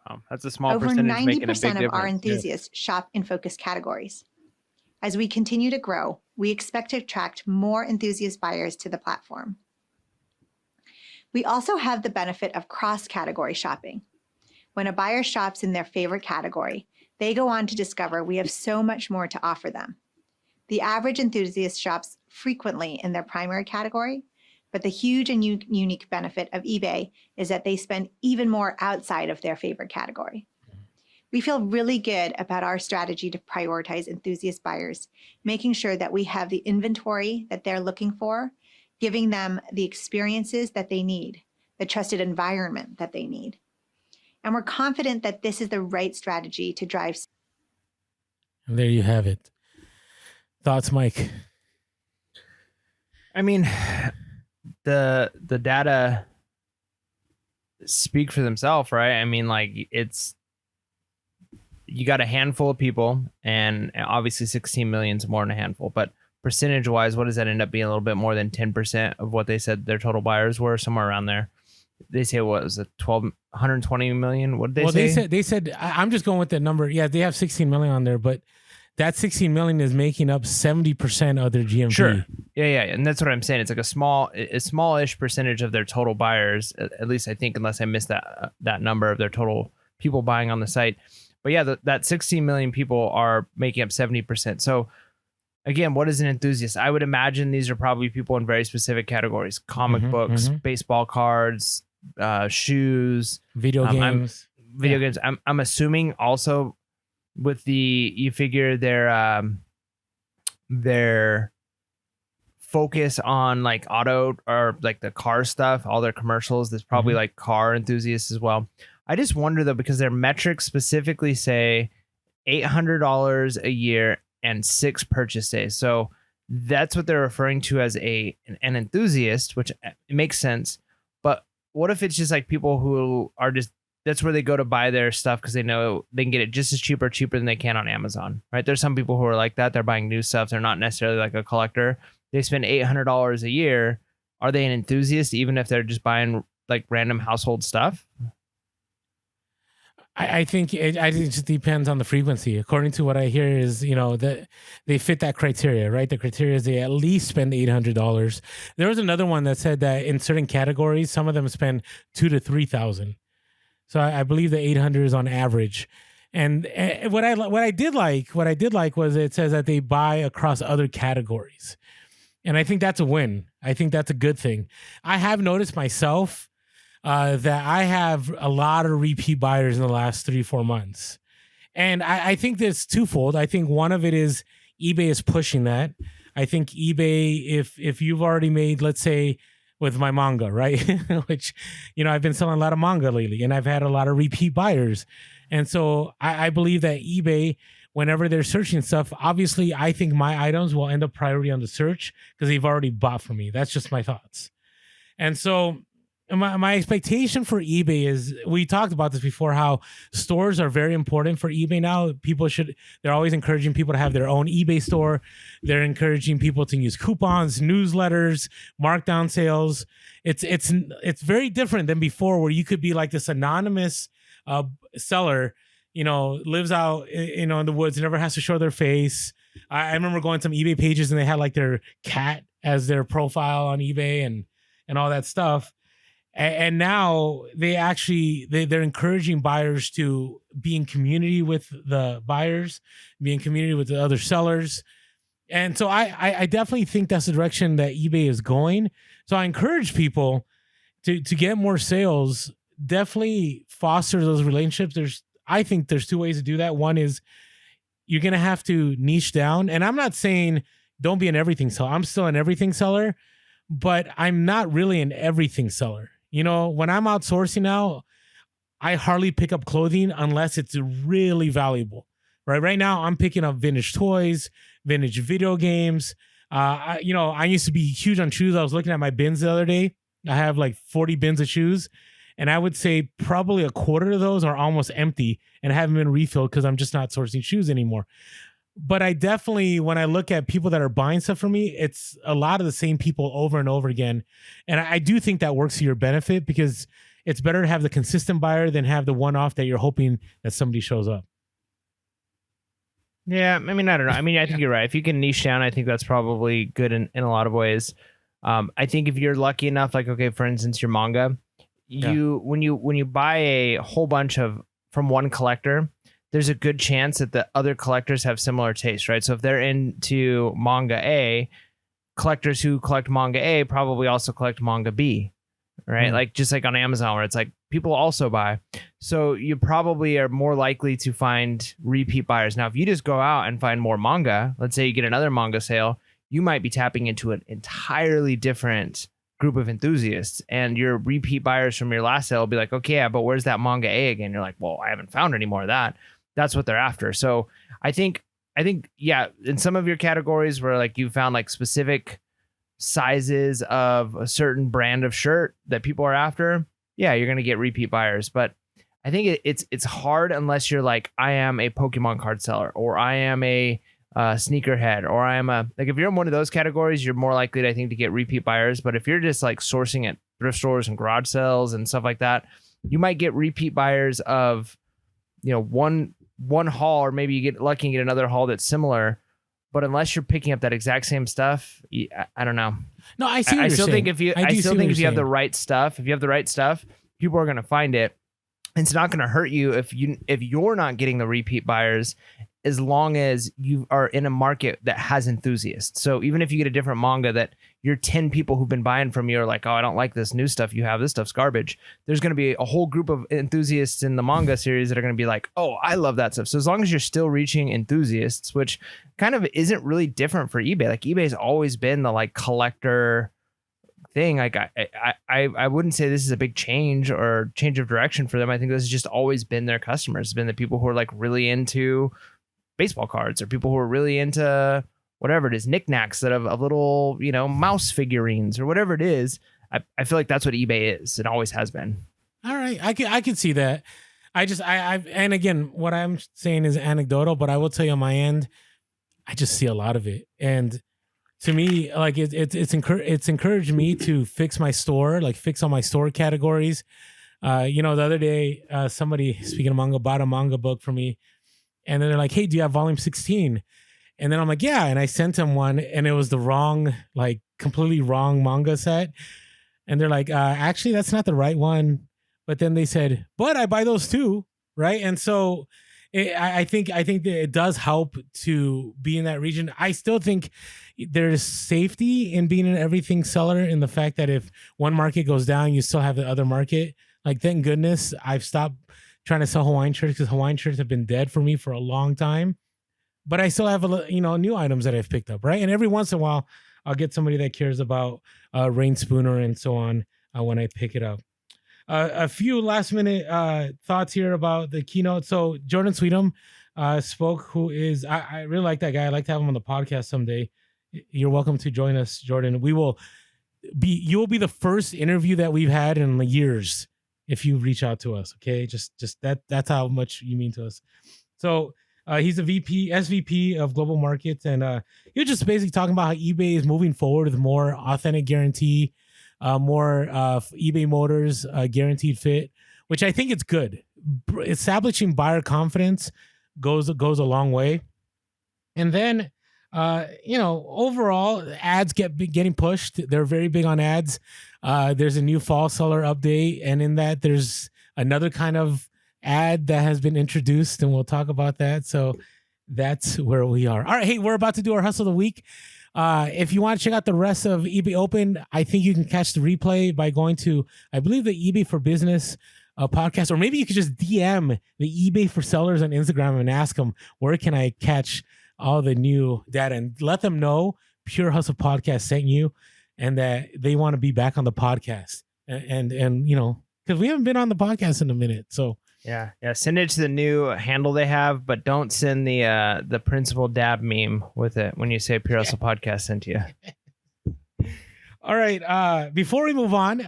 Wow, that's a small Over percentage 90% making a big difference. of our enthusiasts shop in focus categories. As we continue to grow, we expect to attract more enthusiast buyers to the platform. We also have the benefit of cross-category shopping. When a buyer shops in their favorite category, they go on to discover we have so much more to offer them. The average enthusiast shops frequently in their primary category, but the huge and unique benefit of eBay is that they spend even more outside of their favorite category. We feel really good about our strategy to prioritize enthusiast buyers, making sure that we have the inventory that they're looking for, giving them the experiences that they need, the trusted environment that they need. And we're confident that this is the right strategy to drive. And there you have it. Thoughts, Mike? I mean, the data speak for themselves, right? I mean, like, you got a handful of people, and obviously 16 million is more than a handful, but percentage wise, what does that end up being? A little bit more than 10% of what they said their total buyers were, somewhere around there. They say, what was it, 120 million? What did they say? They said, I'm just going with the number. Yeah, they have 16 million on there, but that 16 million is making up 70% of their GMV. Sure. Yeah. And that's what I'm saying. It's like a smallish percentage of their total buyers, at least I think, unless I missed that number of their total people buying on the site. But yeah, that 16 million people are making up 70%. So again, what is an enthusiast? I would imagine these are probably people in very specific categories: comic books, baseball cards, shoes, video games. Games. I'm assuming also with you figure their focus on like auto or like the car stuff, all their commercials, there's probably like car enthusiasts as well. I just wonder though, because their metrics specifically say $800 a year and 6 purchase days. So that's what they're referring to as an enthusiast, which it makes sense. But what if it's just like people who are just, that's where they go to buy their stuff because they know they can get it just as cheaper than they can on Amazon, right? There's some people who are like that. They're buying new stuff. They're not necessarily like a collector. They spend $800 a year. Are they an enthusiast even if they're just buying like random household stuff? I think it just depends on the frequency. According to what I hear is, that they fit that criteria, right? The criteria is they at least spend $800. There was another one that said that in certain categories, some of them spend $2,000 to $3,000. So I believe the 800 is on average. And what I did like was it says that they buy across other categories. And I think that's a win. I think that's a good thing. I have noticed myself that I have a lot of repeat buyers in the last 3-4 months. And I think that's twofold. I think one of it is eBay is pushing that. I think eBay, if you've already made, let's say, with my manga, right? Which, I've been selling a lot of manga lately and I've had a lot of repeat buyers. And so I believe that eBay, whenever they're searching stuff, obviously I think my items will end up priority on the search because they've already bought from me. That's just my thoughts. And so my expectation for eBay is, we talked about this before, how stores are very important for eBay now. They're always encouraging people to have their own eBay store. They're encouraging people to use coupons, newsletters, markdown sales. It's very different than before, where you could be like this anonymous seller, lives out, in the woods, never has to show their face. I remember going to some eBay pages and they had like their cat as their profile on eBay and all that stuff. And now they're encouraging buyers to be in community with the buyers, be in community with the other sellers. And so I definitely think that's the direction that eBay is going. So I encourage people to get more sales, definitely foster those relationships. I think there's 2 ways to do that. One is you're going to have to niche down. And I'm not saying don't be an everything seller. I'm still an everything seller, but I'm not really an everything seller. When I'm outsourcing now, I hardly pick up clothing unless it's really valuable. Right now, I'm picking up vintage toys, vintage video games. I used to be huge on shoes. I was looking at my bins the other day. I have like 40 bins of shoes. And I would say probably a quarter of those are almost empty and haven't been refilled because I'm just not sourcing shoes anymore. But I definitely, when I look at people that are buying stuff from me, it's a lot of the same people over and over again. And I do think that works to your benefit, because it's better to have the consistent buyer than have the one-off that you're hoping that somebody shows up. Yeah, I mean, I don't know. I mean, I think you're right. If you can niche down, I think that's probably good in a lot of ways. I think if you're lucky enough, like, okay, for instance, your manga, when you buy a whole bunch from one collector, there's a good chance that the other collectors have similar tastes, right? So if they're into manga A, collectors who collect manga A probably also collect manga B, right? Like just like on Amazon where it's like people also buy. So you probably are more likely to find repeat buyers. Now, if you just go out and find more manga, let's say you get another manga sale, you might be tapping into an entirely different group of enthusiasts, and your repeat buyers from your last sale will be like, okay, yeah, but where's that manga A again? You're like, well, I haven't found any more of that. That's what they're after. So I think, yeah, in some of your categories where like you found like specific sizes of a certain brand of shirt that people are after, yeah, you're going to get repeat buyers. But I think it's hard unless you're like, I am a Pokemon card seller, or I am a sneakerhead, or I am like, if you're in one of those categories, you're more likely, I think, to get repeat buyers. But if you're just like sourcing at thrift stores and garage sales and stuff like that, you might get repeat buyers of, you know, one haul, or maybe you get lucky and get another haul that's similar. But unless you're picking up that exact same stuff, I don't know. No, I see. I still think if you have the right stuff, people are going to find it. It's not going to hurt you if you're not getting the repeat buyers, as long as you are in a market that has enthusiasts. So even if you get a different manga that your 10 people who've been buying from you are like, oh, I don't like this new stuff you have, this stuff's garbage, there's going to be a whole group of enthusiasts in the manga series that are going to be like, oh, I love that stuff. So as long as you're still reaching enthusiasts, which kind of isn't really different for eBay. Like eBay's always been the like collector thing. Like I wouldn't say this is a big change or change of direction for them. I think this has just always been their customers. It's been the people who are like really into baseball cards, or people who are really into whatever it is, knickknacks that of little, you know, mouse figurines or whatever it is. I feel like that's what eBay is. It always has been. All right. I can see that. And again, what I'm saying is anecdotal, but I will tell you on my end, I just see a lot of it. And to me, like it's encouraged me to fix my store, like fix all my store categories. You know, the other day, somebody, speaking of manga, bought a manga book for me. And then they're like, hey, do you have volume 16? And then I'm like, yeah. And I sent them one, and it was the wrong, like completely wrong manga set. And they're like, actually, that's not the right one. But then they said, but I buy those too. Right. And so I think that it does help to be in that region. I still think there's safety in being an everything seller, in the fact that if one market goes down, you still have the other market. Like, thank goodness I've stopped trying to sell Hawaiian shirts, because Hawaiian shirts have been dead for me for a long time. But I still have new items that I've picked up, right? And every once in a while, I'll get somebody that cares about Rain Spooner and so on when I pick it up. A few last minute thoughts here about the keynote. So Jordan Sweetum spoke, who is, I really like that guy. I'd like to have him on the podcast someday. You're welcome to join us, Jordan. You will be the first interview that we've had in years if you reach out to us. Okay. Just that's how much you mean to us. So he's a SVP of global markets. And you're just basically talking about how eBay is moving forward with more authentic guarantee, more eBay Motors guaranteed fit, which I think it's good. Establishing buyer confidence goes a long way. And then, overall, ads getting pushed. They're very big on ads. There's a new fall seller update, and in that, there's another kind of ad that has been introduced, and we'll talk about that. So that's where we are. All right, hey, we're about to do our hustle of the week. If you want to check out the rest of eBay Open, I think you can catch the replay by going to, I believe, the eBay for Business podcast, or maybe you could just DM the eBay for Sellers on Instagram and ask them, where can I catch all the new data, and let them know Pure Hustle Podcast sent you and that they want to be back on the podcast. And because we haven't been on the podcast in a minute. So yeah. Send it to the new handle they have, but don't send the principal dab meme with it when you say Pure Hustle Podcast sent you. All right. Before we move on,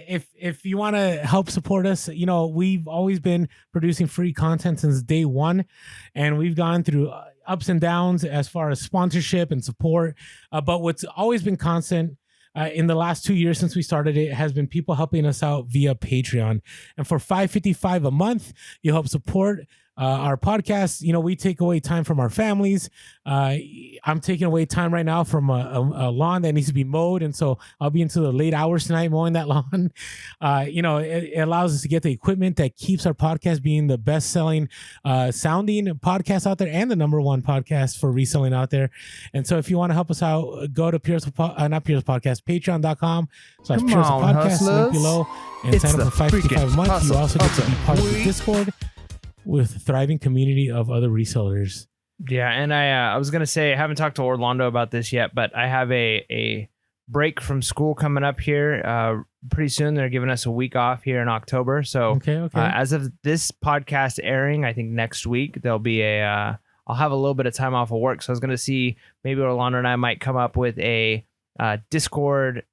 if you want to help support us, we've always been producing free content since day one, and we've gone through ups and downs as far as sponsorship and support. But what's always been constant in the last 2 years since we started it has been people helping us out via Patreon. And for $5.55 a month, you help support Our podcast, we take away time from our families. I'm taking away time right now from a lawn that needs to be mowed. And so I'll be into the late hours tonight mowing that lawn. It allows us to get the equipment that keeps our podcast being the best-selling sounding podcast out there and the number one podcast for reselling out there. And so if you want to help us out, go to patreon.com/PureHustlePodcast, link below, and sign up for $5.55 a month. You also get to be part of the Discord with a thriving community of other resellers. Yeah, and I was going to say, I haven't talked to Orlando about this yet, but I have a break from school coming up here pretty soon. They're giving us a week off here in October. So as of this podcast airing, I think next week, there'll be I'll have a little bit of time off of work. So I was going to see maybe Orlando and I might come up with a Discord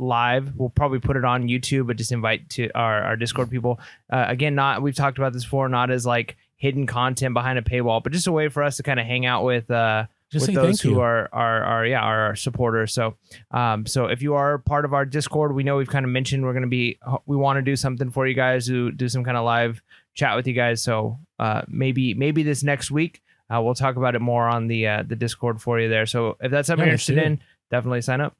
live. We'll probably put it on YouTube, but just invite to our Discord people. Again, we've talked about this before, not as like hidden content behind a paywall, but just a way for us to kind of hang out with those who are our supporters. So if you are part of our Discord, we know we've kind of mentioned we want to do something for you guys, to do some kind of live chat with you guys. So maybe this next week we'll talk about it more on the Discord for you there. So if that's something you're interested in, definitely sign up.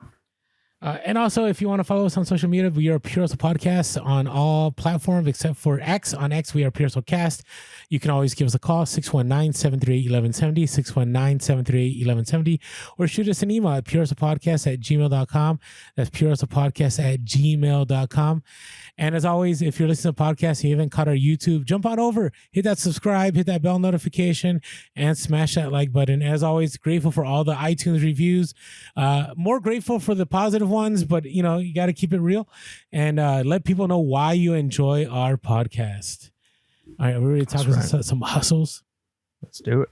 And also, if you want to follow us on social media, we are Pure Hustle Podcast on all platforms except for X. On X, we are Pure Hustle Cast. You can always give us a call, 619-738-1170, 619-738-1170, or shoot us an email at purehustlepodcast@gmail.com. That's purehustlepodcast@gmail.com. And as always, if you're listening to podcasts and you haven't caught our YouTube, jump on over, hit that subscribe, hit that bell notification, and smash that like button. As always, grateful for all the iTunes reviews. More grateful for the positive ones, but you got to keep it real and let people know why you enjoy our podcast. All right, we're ready to talk about some hustles. Let's do it.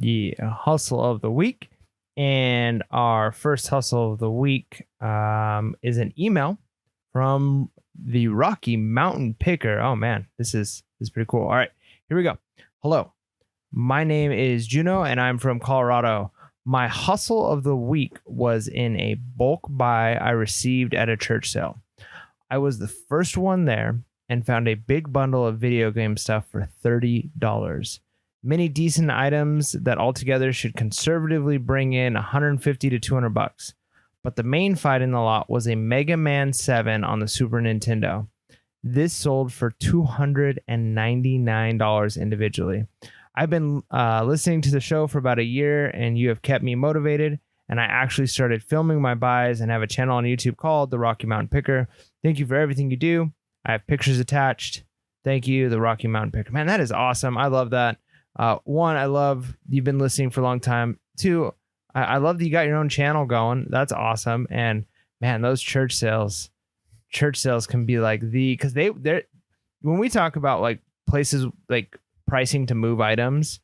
Yeah, hustle of the week. And our first hustle of the week is an email from the Rocky Mountain Picker. Oh man, this is pretty cool. All right, here we go. Hello, my name is Juno and I'm from Colorado. My hustle of the week was in a bulk buy I received at a church sale. I was the first one there and found a big bundle of video game stuff for $30. Many decent items that altogether should conservatively bring in $150 to $200. But the main fight in the lot was a Mega Man 7 on the Super Nintendo. This sold for $299 individually. I've been listening to the show for about a year, and you have kept me motivated, and I actually started filming my buys and have a channel on YouTube called The Rocky Mountain Picker. Thank you for everything you do. I have pictures attached. Thank you, The Rocky Mountain Picker. Man, that is awesome. I love that. One, I love you've been listening for a long time. Two, I love that you got your own channel going. That's awesome. And man, those church sales can be like because they're when we talk about like places like pricing to move items,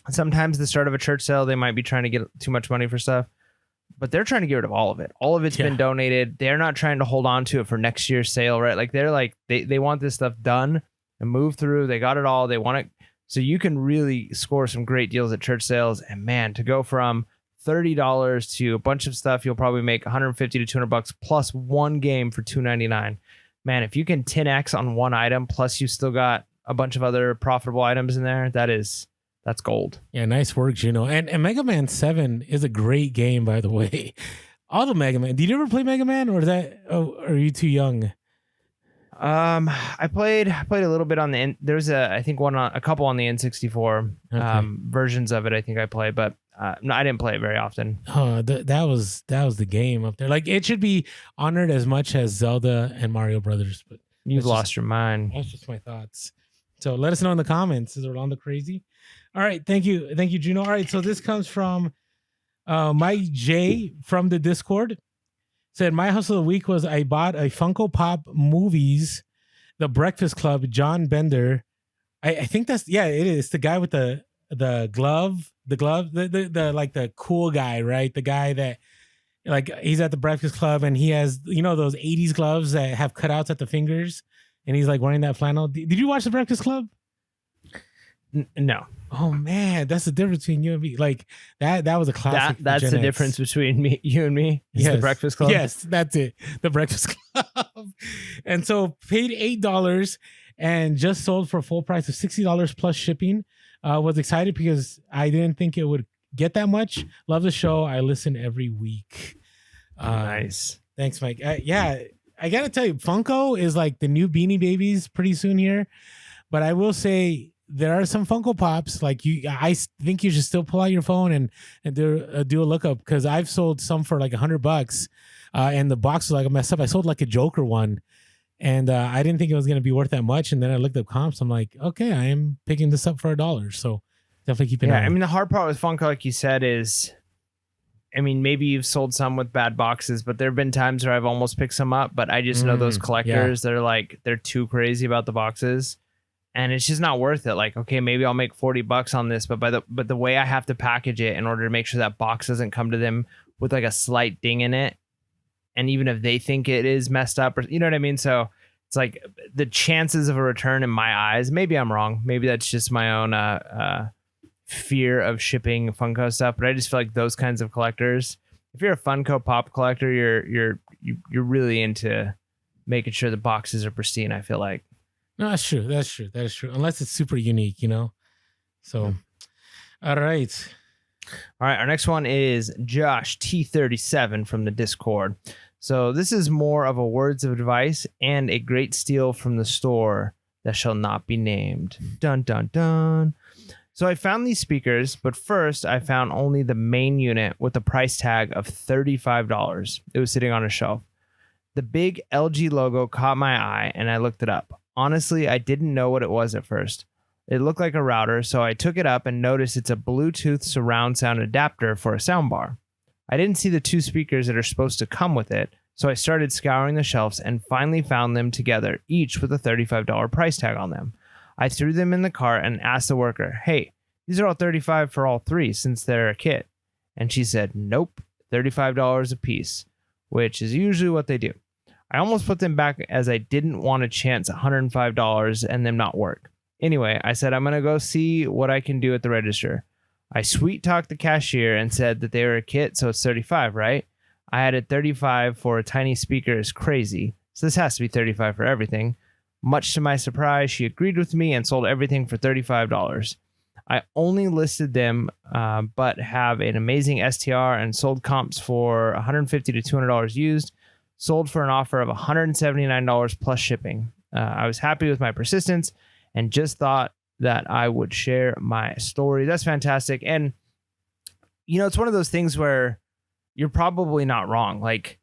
sometimes the start of a church sale, they might be trying to get too much money for stuff, but they're trying to get rid of all of it. All of it's been donated. They're not trying to hold on to it for next year's sale, right? Like they want this stuff done and move through. They got it all. They want it. So you can really score some great deals at church sales. And man, to go from $30 to a bunch of stuff, you'll probably make $150 to $200 plus one game for $299. Man, if you can 10x on one item, plus you still got a bunch of other profitable items in there, that's gold. Yeah, nice work, Juno. And Mega Man 7 is a great game, by the way. All the Mega Man. Did you ever play Mega Man, or are you too young? I played a little bit on the there's a couple on the N64 versions of it. I think I played, but no, I didn't play it very often. Oh, that was the game up there. Like it should be honored as much as Zelda and Mario Brothers. But you've lost your mind. That's just my thoughts. So let us know in the comments. Is Orlando crazy? All right, thank you, Juno. All right, so this comes from Mike J from the Discord. Said, my hustle of the week was I bought a Funko Pop Movies, The Breakfast Club, John Bender. I think it is the guy with the glove, the like the cool guy, right? The guy that like he's at the Breakfast Club and he has, those 80s gloves that have cutouts at the fingers and he's like wearing that flannel. Did you watch The Breakfast Club? No. Oh man, that's the difference between you and me. Like that was a classic. That's the difference between you and me. Is yes. The Breakfast Club. Yes, that's it. The Breakfast Club. And so paid $8 and just sold for a full price of $60 plus shipping. Was excited because I didn't think it would get that much. Love the show. I listen every week. Nice. Thanks, Mike. Yeah, I gotta tell you, Funko is like the new Beanie Babies pretty soon here. But I will say, there are some Funko Pops. Like I think you should still pull out your phone and do a lookup, because I've sold some for like $100, and the box was like messed up. I sold like a Joker one, and I didn't think it was gonna be worth that much. And then I looked up comps. I'm like, okay, I am picking this up for $1. So definitely keep an eye. I mean, the hard part with Funko, like you said, is, I mean, maybe you've sold some with bad boxes, but there have been times where I've almost picked some up. But I just know those collectors, they're too crazy about the boxes. And it's just not worth it. Like, okay, maybe I'll make $40 on this, but the way I have to package it in order to make sure that box doesn't come to them with like a slight ding in it, and even if they think it is messed up, or you know what I mean. So it's like the chances of a return in my eyes. Maybe I'm wrong. Maybe that's just my own fear of shipping Funko stuff. But I just feel like those kinds of collectors, if you're a Funko Pop collector, you're really into making sure the boxes are pristine. I feel like. No, that's true. That is true. Unless it's super unique, you know? So, all right. All right. Our next one is Josh T37 from the Discord. So this is more of a words of advice and a great steal from the store that shall not be named. Dun, dun, dun. So I found these speakers, but first I found only the main unit with a price tag of $35. It was sitting on a shelf. The big LG logo caught my eye and I looked it up. Honestly, I didn't know what it was at first. It looked like a router, so I took it up and noticed it's a Bluetooth surround sound adapter for a soundbar. I didn't see the two speakers that are supposed to come with it, so I started scouring the shelves and finally found them together, each with a $35 price tag on them. I threw them in the cart and asked the worker, hey, these are all $35 for all three since they're a kit. And she said, nope, $35 a piece, which is usually what they do. I almost put them back as I didn't want to chance $105 and them not work. Anyway, I said, I'm going to go see what I can do at the register. I sweet talked the cashier and said that they were a kit, so it's $35, right? I added $35 for a tiny speaker is crazy, so this has to be $35 for everything. Much to my surprise, she agreed with me and sold everything for $35. I only listed them, but have an amazing STR and sold comps for $150 to $200 used. Sold for an offer of $179 plus shipping. I was happy with my persistence and just thought that I would share my story. That's fantastic. And, you know, it's one of those things where you're probably not wrong. Like,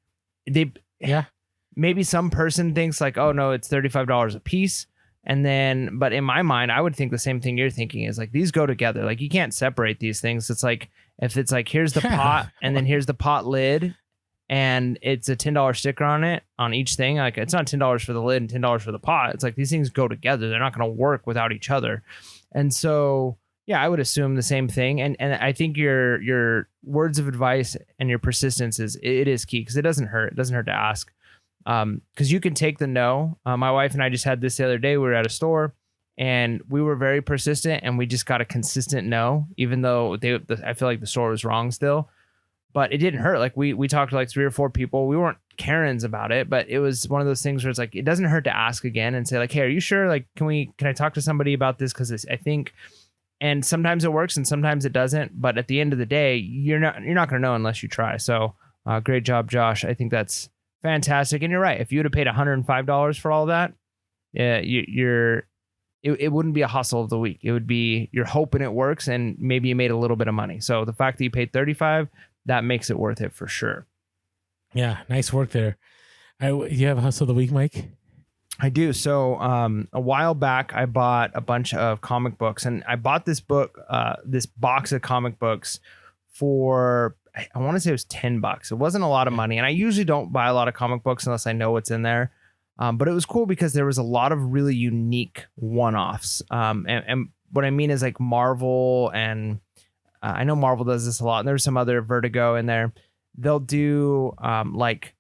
maybe some person thinks like, oh, no, it's $35 a piece. And then, but in my mind, I would think the same thing you're thinking is like, these go together. Like, you can't separate these things. It's like, if it's like, here's the pot and then here's the pot lid. And it's a $10 sticker on it on each thing. Like, it's not $10 for the lid and $10 for the pot. It's like these things go together. They're not going to work without each other. And so, yeah, I would assume the same thing. And I think your words of advice and your persistence is key, because it doesn't hurt. It doesn't hurt to ask. Because you can take the no. My wife and I just had this the other day. We were at a store and we were very persistent and we just got a consistent no, even though I feel like the store was wrong still. But it didn't hurt. Like we talked to like 3 or 4 people. We weren't Karens about it, but it was one of those things where it's like, it doesn't hurt to ask again and say like, hey, are you sure? Like, can I talk to somebody about this? Because I think, and sometimes it works and sometimes it doesn't. But at the end of the day, you're not going to know unless you try. So great job, Josh. I think that's fantastic. And you're right. If you would have paid $105 for all that, it wouldn't be a hustle of the week. It would be, you're hoping it works and maybe you made a little bit of money. So the fact that you paid $35, that makes it worth it for sure. Yeah, nice work there. You have a hustle of the week, Mike? I do. So a while back, I bought a bunch of comic books, and I bought this box of comic books for, I want to say it was $10. It wasn't a lot of money, and I usually don't buy a lot of comic books unless I know what's in there. But it was cool because there was a lot of really unique one-offs. And what I mean is like Marvel and I know Marvel does this a lot. And there's some other Vertigo in there. They'll do like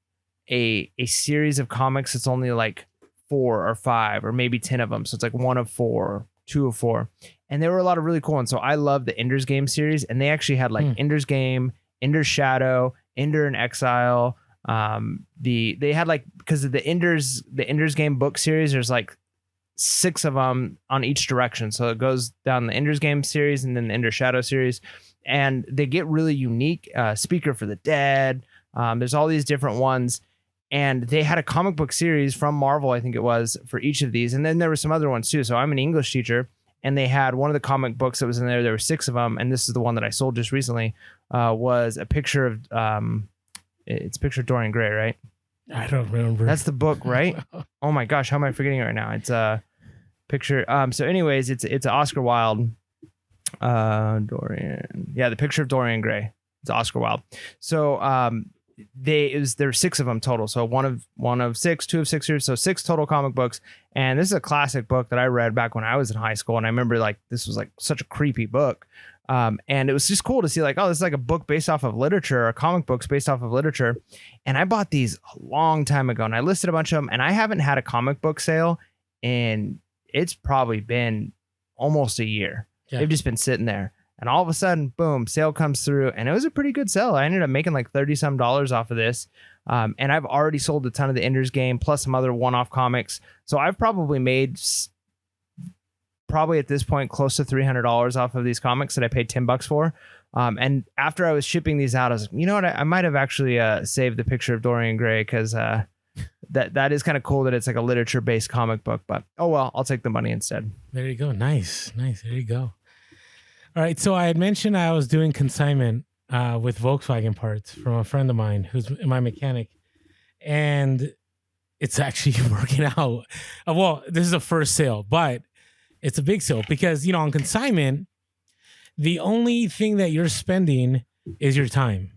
a series of comics. It's only like 4 or 5 or maybe 10 of them. So it's like 1 of 4, 2 of 4. And there were a lot of really cool ones. So I love the Ender's Game series, and they actually had like Ender's Game, Ender's Shadow, Ender in Exile. They had like, because of the Ender's Game book series, there's like 6 of them on each direction. So it goes down the Ender's Game series and then the Ender's Shadow series, and they get really unique. Speaker for the Dead. There's all these different ones. And they had a comic book series from Marvel, I think it was, for each of these. And then there were some other ones too. So I'm an English teacher, and they had one of the comic books that was in there. There were 6 of them. And this is the one that I sold just recently, was a picture of, it's a picture of Dorian Gray, right? I don't remember. That's the book, right? Oh my gosh, how am I forgetting it right now? It's a picture. So anyways, it's Oscar Wilde. Dorian. Yeah, the picture of Dorian Gray. It's Oscar Wilde. So, there were 6 of them total. So one of 6, 2 of 6 years. So 6 total comic books. And this is a classic book that I read back when I was in high school. And I remember like, this was like such a creepy book. And it was just cool to see like, oh, this is like a book based off of literature, or comic books based off of literature. And I bought these a long time ago, and I listed a bunch of them, and I haven't had a comic book sale in, it's probably been almost a year. Yeah. They've just been sitting there. And all of a sudden, boom, sale comes through, and it was a pretty good sale. I ended up making like $30-some off of this. And I've already sold a ton of the Ender's Game, plus some other one-off comics. So I've probably made at this point close to $300 off of these comics that I paid $10 for. And after I was shipping these out, I was like, you know what? I might have actually saved the picture of Dorian Gray, because that is kind of cool that it's like a literature-based comic book. But oh well, I'll take the money instead. There you go. Nice. There you go. All right, so I had mentioned I was doing consignment with Volkswagen parts from a friend of mine who's my mechanic, and it's actually working out. Well, this is a first sale, but it's a big sale because, you know, on consignment, the only thing that you're spending is your time,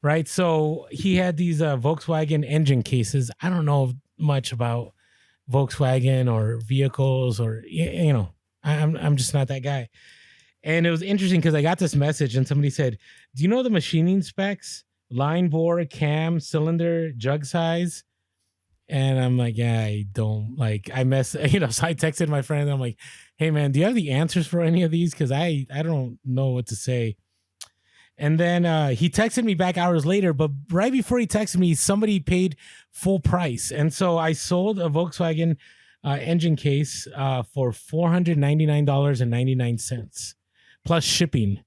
right? So he had these Volkswagen engine cases. I don't know much about Volkswagen or vehicles, or, you know, I'm just not that guy. And it was interesting because I got this message and somebody said, do you know the machining specs? Line bore, cam, cylinder, jug size? And I'm like, yeah, I don't. Like, so I texted my friend and I'm like, hey man, do you have the answers for any of these? Because I don't know what to say. And then he texted me back hours later, but right before he texted me, somebody paid full price. And so I sold a Volkswagen engine case for $499.99. plus shipping.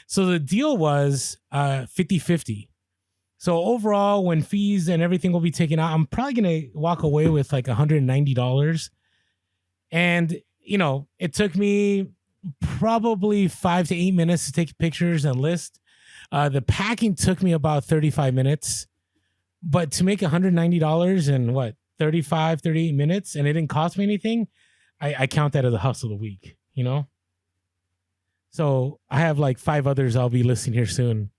So the deal was 50-50. So overall, when fees and everything will be taken out, I'm probably going to walk away with like $190. And, you know, it took me probably 5 to 8 minutes to take pictures and list. The packing took me about 35 minutes. But to make $190 in 38 minutes, and it didn't cost me anything, I count that as a hustle of the week, you know? So I have like 5 others I'll be listing here soon.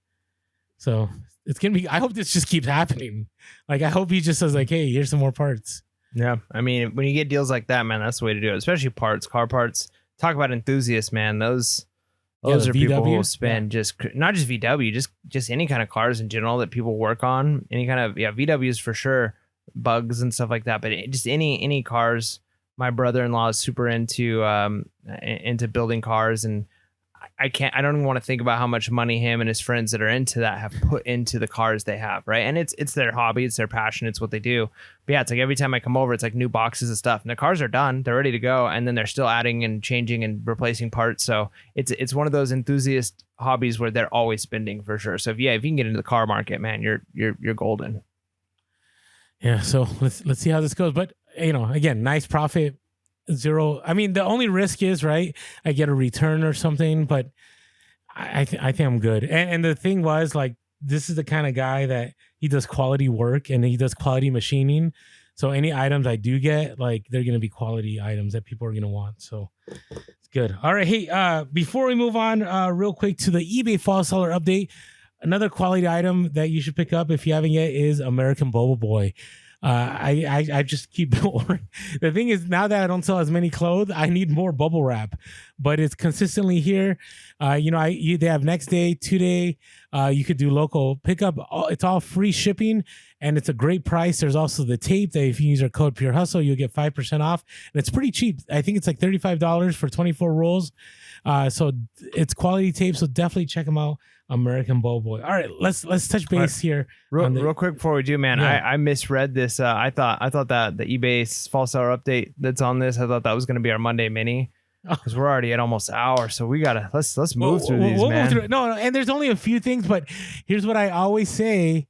So it's going to be, I hope this just keeps happening. Like, I hope he just says like, hey, here's some more parts. Yeah. I mean, when you get deals like that, man, that's the way to do it, especially parts, car parts. Talk about enthusiasts, man. Those are VW people who will spend just, not just VW, just any kind of cars in general that people work on. Any kind of, VWs for sure, bugs and stuff like that. But just any cars. My brother-in-law is super into building cars, and I don't even want to think about how much money him and his friends that are into that have put into the cars they have, right? And it's their hobby, it's their passion, it's what they do. But yeah, it's like every time I come over, it's like new boxes of stuff, and the cars are done, they're ready to go, and then they're still adding and changing and replacing parts. So it's one of those enthusiast hobbies where they're always spending for sure. So if you can get into the car market, man, you're golden. Yeah. So let's see how this goes. But you know, again, nice profit. Zero. I mean, the only risk is, right, I get a return or something, but I think I'm good. And the thing was, like, this is the kind of guy that he does quality work and he does quality machining. So any items I do get, like, they're going to be quality items that people are going to want. So it's good. All right. Hey, before we move on, real quick to the eBay fall seller update, another quality item that you should pick up if you haven't yet is American Bubble Boy. I just keep ordering. The thing is, now that I don't sell as many clothes, I need more bubble wrap. but it's consistently here. They have next day, 2 day. You could do local pickup. It's all free shipping, and it's a great price. There's also the tape that if you use our code Pure Hustle, you'll get 5% off, and it's pretty cheap. I think it's like $35 for 24 rolls. So it's quality tape. So definitely check them out. American Bow Boy. All right, let's touch base here. Real quick before we do, man, I misread this. I thought that the eBay's fall seller update that's on this, I thought that was going to be our Monday mini, because we're already at almost an hour. So we gotta let's move through these, man. Move through it. No, and there's only a few things, but here's what I always say.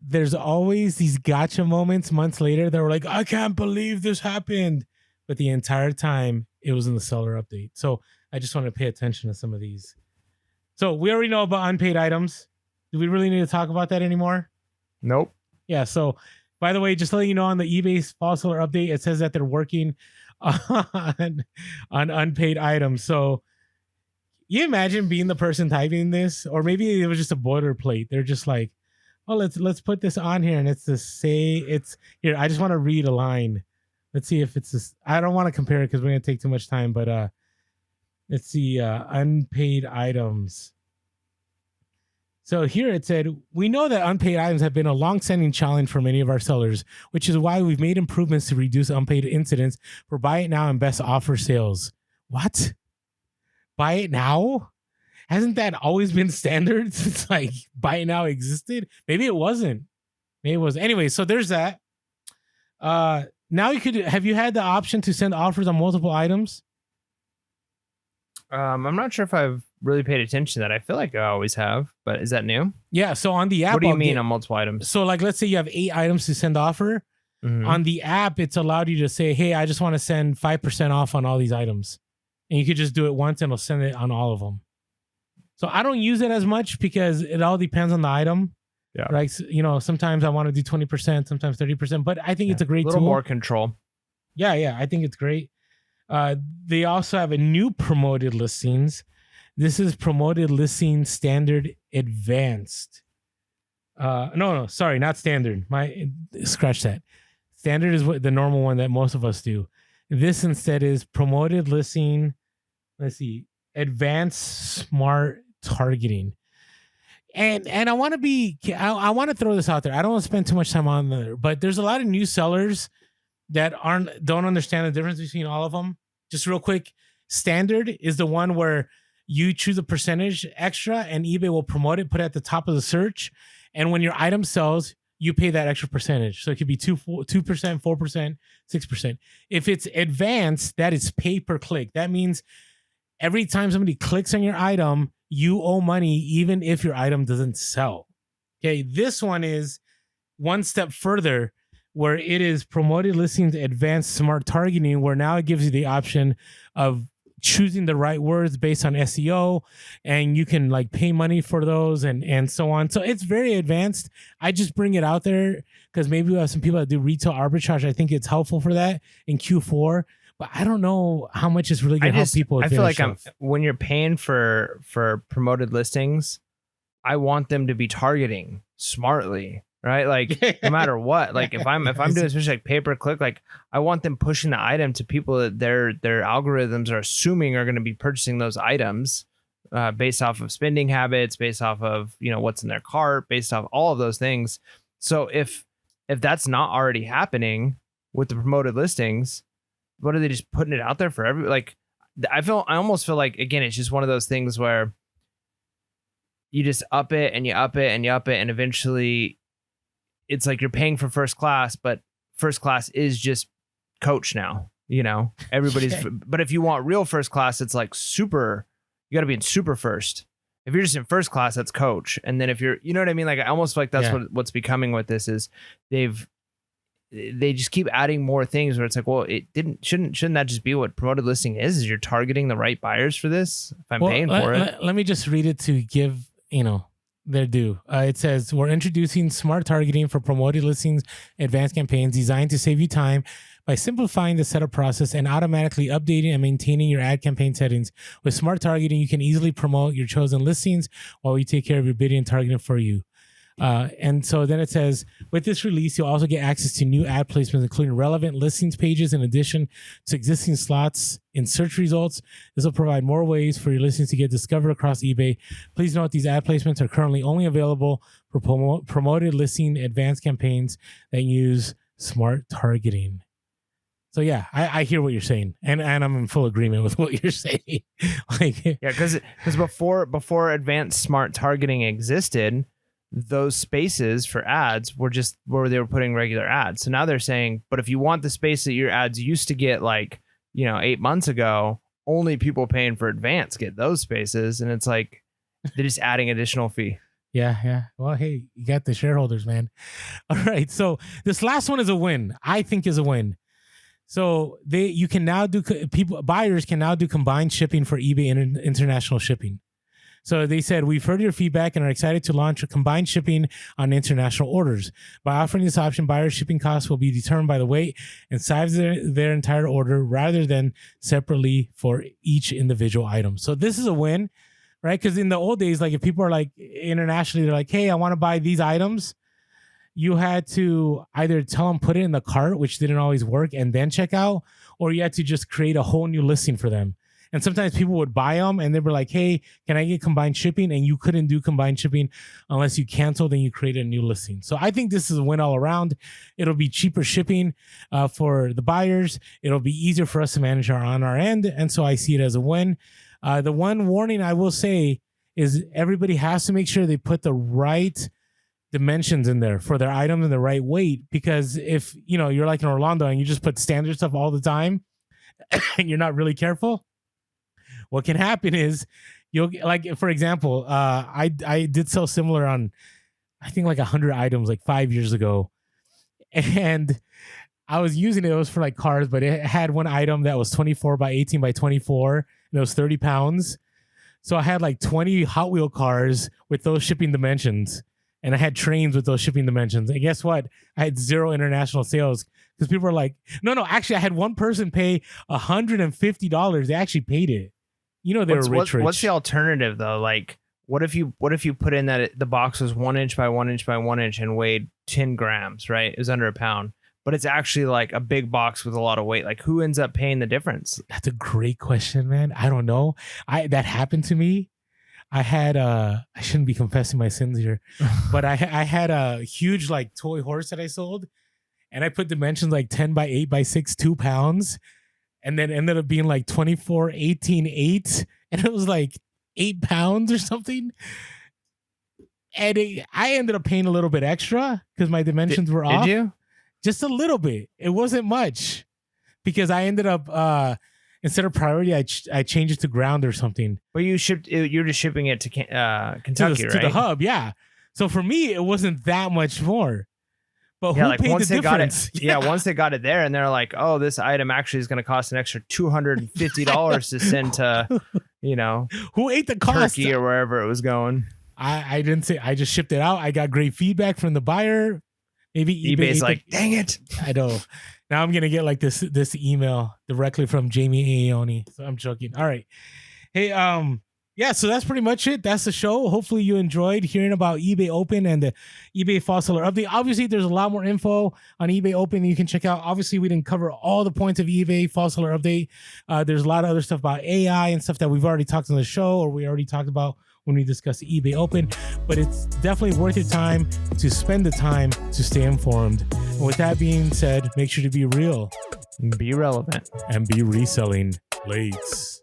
There's always these gotcha moments months later that were like, I can't believe this happened, but the entire time it was in the seller update. So I just want to pay attention to some of these. So we already know about unpaid items. Do we really need to talk about that anymore? Nope. Yeah. So, by the way, just letting you know, on the eBay's fall seller update, it says that they're working on unpaid items. So, you imagine being the person typing this, or maybe it was just a boilerplate. They're just like, oh, let's put this on here, and it's to say it's here. I just want to read a line. Let's see if it's this. I don't want to compare it because we're gonna take too much time, but let's see, unpaid items. So here it said, we know that unpaid items have been a long-standing challenge for many of our sellers, which is why we've made improvements to reduce unpaid incidents for buy it now and best offer sales. What? Buy it now? Hasn't that always been standard since like buy it now existed? Maybe it wasn't. Maybe it was. Anyway, so there's that. Now have you had the option to send offers on multiple items? I'm not sure if I've really paid attention to that. I feel like I always have, but is that new? Yeah. So on the app, what do you mean on multiple items? So like, let's say you have 8 items to send offer. Mm-hmm. On the app, it's allowed you to say, hey, I just want to send 5% off on all these items. And you could just do it once and it'll send it on all of them. So I don't use it as much because it all depends on the item. Yeah. Right. So, sometimes I want to do 20%, sometimes 30%, but I think it's a great tool. A little more control. Yeah. I think it's great. They also have a new promoted listings. This is promoted listing standard advanced. No, sorry, not standard. Scratch that. Standard is what the normal one that most of us do. This instead is promoted listing. Let's see, advanced smart targeting. And I want to I want to throw this out there. I don't want to spend too much time on there, but there's a lot of new sellers that don't understand the difference between all of them. Just real quick, standard is the one where you choose a percentage extra and eBay will promote it, put it at the top of the search. And when your item sells, you pay that extra percentage. So it could be 2%, 4%, 6%. If it's advanced, that is pay per click. That means every time somebody clicks on your item, you owe money even if your item doesn't sell. Okay, this one is one step further, where it is promoted listings advanced smart targeting, where now it gives you the option of choosing the right words based on SEO, and you can like pay money for those and so on. So it's very advanced. I just bring it out there because maybe we have some people that do retail arbitrage. I think it's helpful for that in Q4, but I don't know how much it's really going to help people. I feel like when you're paying for promoted listings, I want them to be targeting smartly. Right, like no matter what, like if I'm doing especially like pay per click, like I want them pushing the item to people that their algorithms are assuming are going to be purchasing those items based off of spending habits, based off of what's in their cart, based off all of those things. So if that's not already happening with the promoted listings, what are they just putting it out there for every? Like I almost feel like, again, it's just one of those things where you just up it and you up it and you up it, and eventually it's like you're paying for first class, but first class is just coach now, everybody's, but if you want real first class, it's like super, you got to be in super first. If you're just in first class, that's coach. And then if you're, you know what I mean? Like, I almost feel like that's what's becoming with this is they just keep adding more things where it's like, well, shouldn't that just be what promoted listing is you're targeting the right buyers for this? If I'm paying for it. Let me just read it to give, their due. It says, we're introducing smart targeting for promoted listings, advanced campaigns designed to save you time by simplifying the setup process and automatically updating and maintaining your ad campaign settings. With smart targeting, you can easily promote your chosen listings while we take care of your bidding and targeting for you. And so then it says, with this release, you'll also get access to new ad placements, including relevant listings pages in addition to existing slots in search results. This will provide more ways for your listings to get discovered across eBay. Please note these ad placements are currently only available for promoted listing advanced campaigns that use smart targeting. So yeah, I hear what you're saying, and I'm in full agreement with what you're saying. Because before advanced smart targeting existed, those spaces for ads were just where they were putting regular ads. So now they're saying, but if you want the space that your ads used to get 8 months ago, only people paying for advanced get those spaces, and it's like they're just adding additional fee. Yeah. Well, hey, you got the shareholders, man. All right, so this last one is a win. I think is a win. So buyers can now do combined shipping for eBay international shipping. So they said, we've heard your feedback and are excited to launch a combined shipping on international orders. By offering this option, buyers' shipping costs will be determined by the weight and size of their entire order rather than separately for each individual item. So this is a win, right? Because in the old days, if people are internationally, they're like, hey, I want to buy these items. You had to either tell them put it in the cart, which didn't always work, and then check out, or you had to just create a whole new listing for them. And sometimes people would buy them and they were like, hey, can I get combined shipping? And you couldn't do combined shipping unless you canceled and you created a new listing. So I think this is a win all around. It'll be cheaper shipping for the buyers. It'll be easier for us to manage on our end. And so I see it as a win. The one warning I will say is everybody has to make sure they put the right dimensions in there for their item and the right weight, because if you're like in Orlando and you just put standard stuff all the time and you're not really careful, what can happen is you'll for example, I did sell similar on I think 100 items 5 years ago, and I was using it was for cars, but it had one item that was 24 by 18 by 24 and it was 30 pounds. So I had 20 Hot Wheel cars with those shipping dimensions. And I had trains with those shipping dimensions. And guess what? I had 0 international sales because people were like, no, actually, I had one person pay $150. They actually paid it. They were rich. What's the alternative, though? What if you put in that the box was 1 inch by 1 inch by 1 inch and weighed 10 grams, right? It was under a pound. But it's actually a big box with a lot of weight. Who ends up paying the difference? That's a great question, man. I don't know. That happened to me. I had I shouldn't be confessing my sins here, but I had a huge toy horse that I sold, and I put dimensions 10 by 8 by 6, 2 pounds, and then ended up being 24, 18, 8, and it was 8 pounds or something. And I ended up paying a little bit extra because my dimensions were off. Did you? Just a little bit. It wasn't much because I ended up instead of priority, I changed it to ground or something. But you're just shipping it to Kentucky, right? To the hub, yeah. So for me, it wasn't that much more. But who paid the difference? Once they got it there, and they're like, "Oh, this item actually is going to cost an extra $250 to send to, who ate the cost? Turkey or wherever it was going." I didn't say. I just shipped it out. I got great feedback from the buyer. Maybe eBay's dang it. I know. Now I'm gonna get this email directly from Jamie Aoni. So I'm joking. All right. Hey, so that's pretty much it. That's the show. Hopefully you enjoyed hearing about eBay Open and the eBay Fall Seller Update. Obviously, there's a lot more info on eBay Open you can check out. Obviously, we didn't cover all the points of eBay Fall Seller Update. There's a lot of other stuff about AI and stuff that we've already talked on the show, or we already talked about when we discuss eBay Open, but it's definitely worth your time to spend the time to stay informed. And with that being said, make sure to be real, be relevant, and be reselling. Peace.